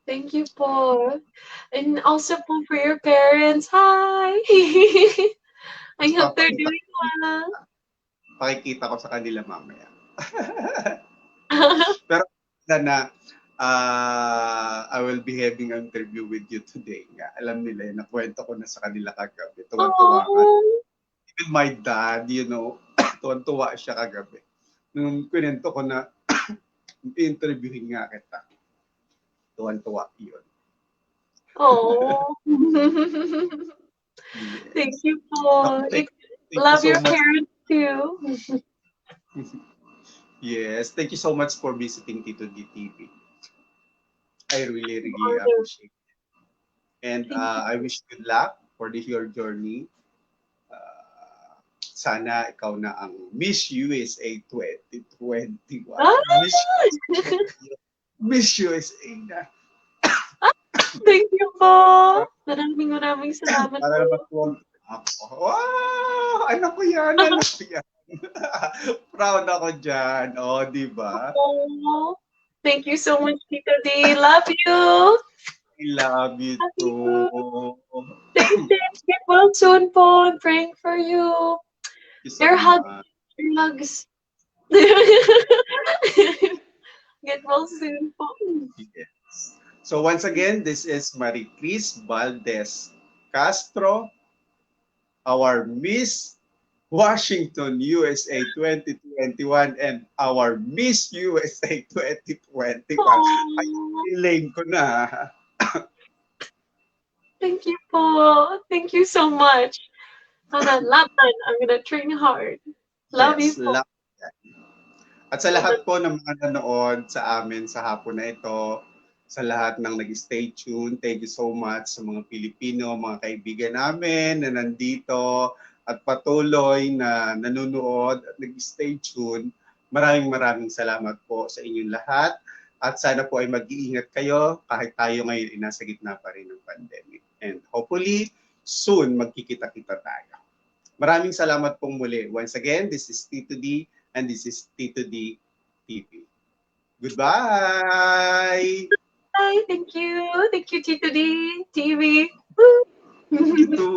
Thank you po. And also po for your parents. Hi! I Tapos hope they're doing well. pakikita ko sa kanila mamaya. Pero na I will be having an interview with you today. Nga. Alam nila yun, nakwento ko na sa kanila kagabi. Tuwan-tuwa ka. Oh, Even my dad, you know, tuwan-tuwa siya kagabi. Nung kwento ko na interviewin nga kita. Tuwan-tuwa yun. oh. Yes. Thank you po. Thank Love you so your much. parents too. Yes, thank you so much for visiting Tito DTV. I really, really Honor. appreciate it. And Thank you. I wish good luck for your journey. Sana ikaw na ang Miss USA 2021. Ah! Miss USA na. Thank you po. Maraming salamat Para po. naman po ako. Wow! Anak ko yan, anak ko yan. Proud ako dyan. O, di ba? Oh, thank you so much, Tito D. Love you. I love you Love too. you. Stay safe. Get well soon po. I'm praying for you. Thank you so Your hugs. much. Your hugs. Get well soon po. Yes. So once again, this is Maricres Valdez Castro, our Miss Washington, USA 2021 and our Miss USA 2021. Ay, Oh, nilame ko na. thank you po. Thank you so much. Sana laban. I'm gonna train hard. Love you Yes, po. love. At sa lahat po ng mga nanood sa amin sa hapon na ito, sa lahat ng nag-stay tuned, thank you so much sa mga Pilipino, mga kaibigan namin na nandito at patuloy na nanonood at nag-stay tuned. Maraming salamat po sa inyong lahat at sana po ay mag-iingat kayo kahit tayo ngayon ay nasa gitna pa rin ng pandemic. And hopefully, soon magkikita-kita tayo. Maraming salamat pong muli. Once again, this is Tito D and this is Tito D TV. Goodbye! Bye. Thank you. Thank you, Tito D. TV. Woo. You too.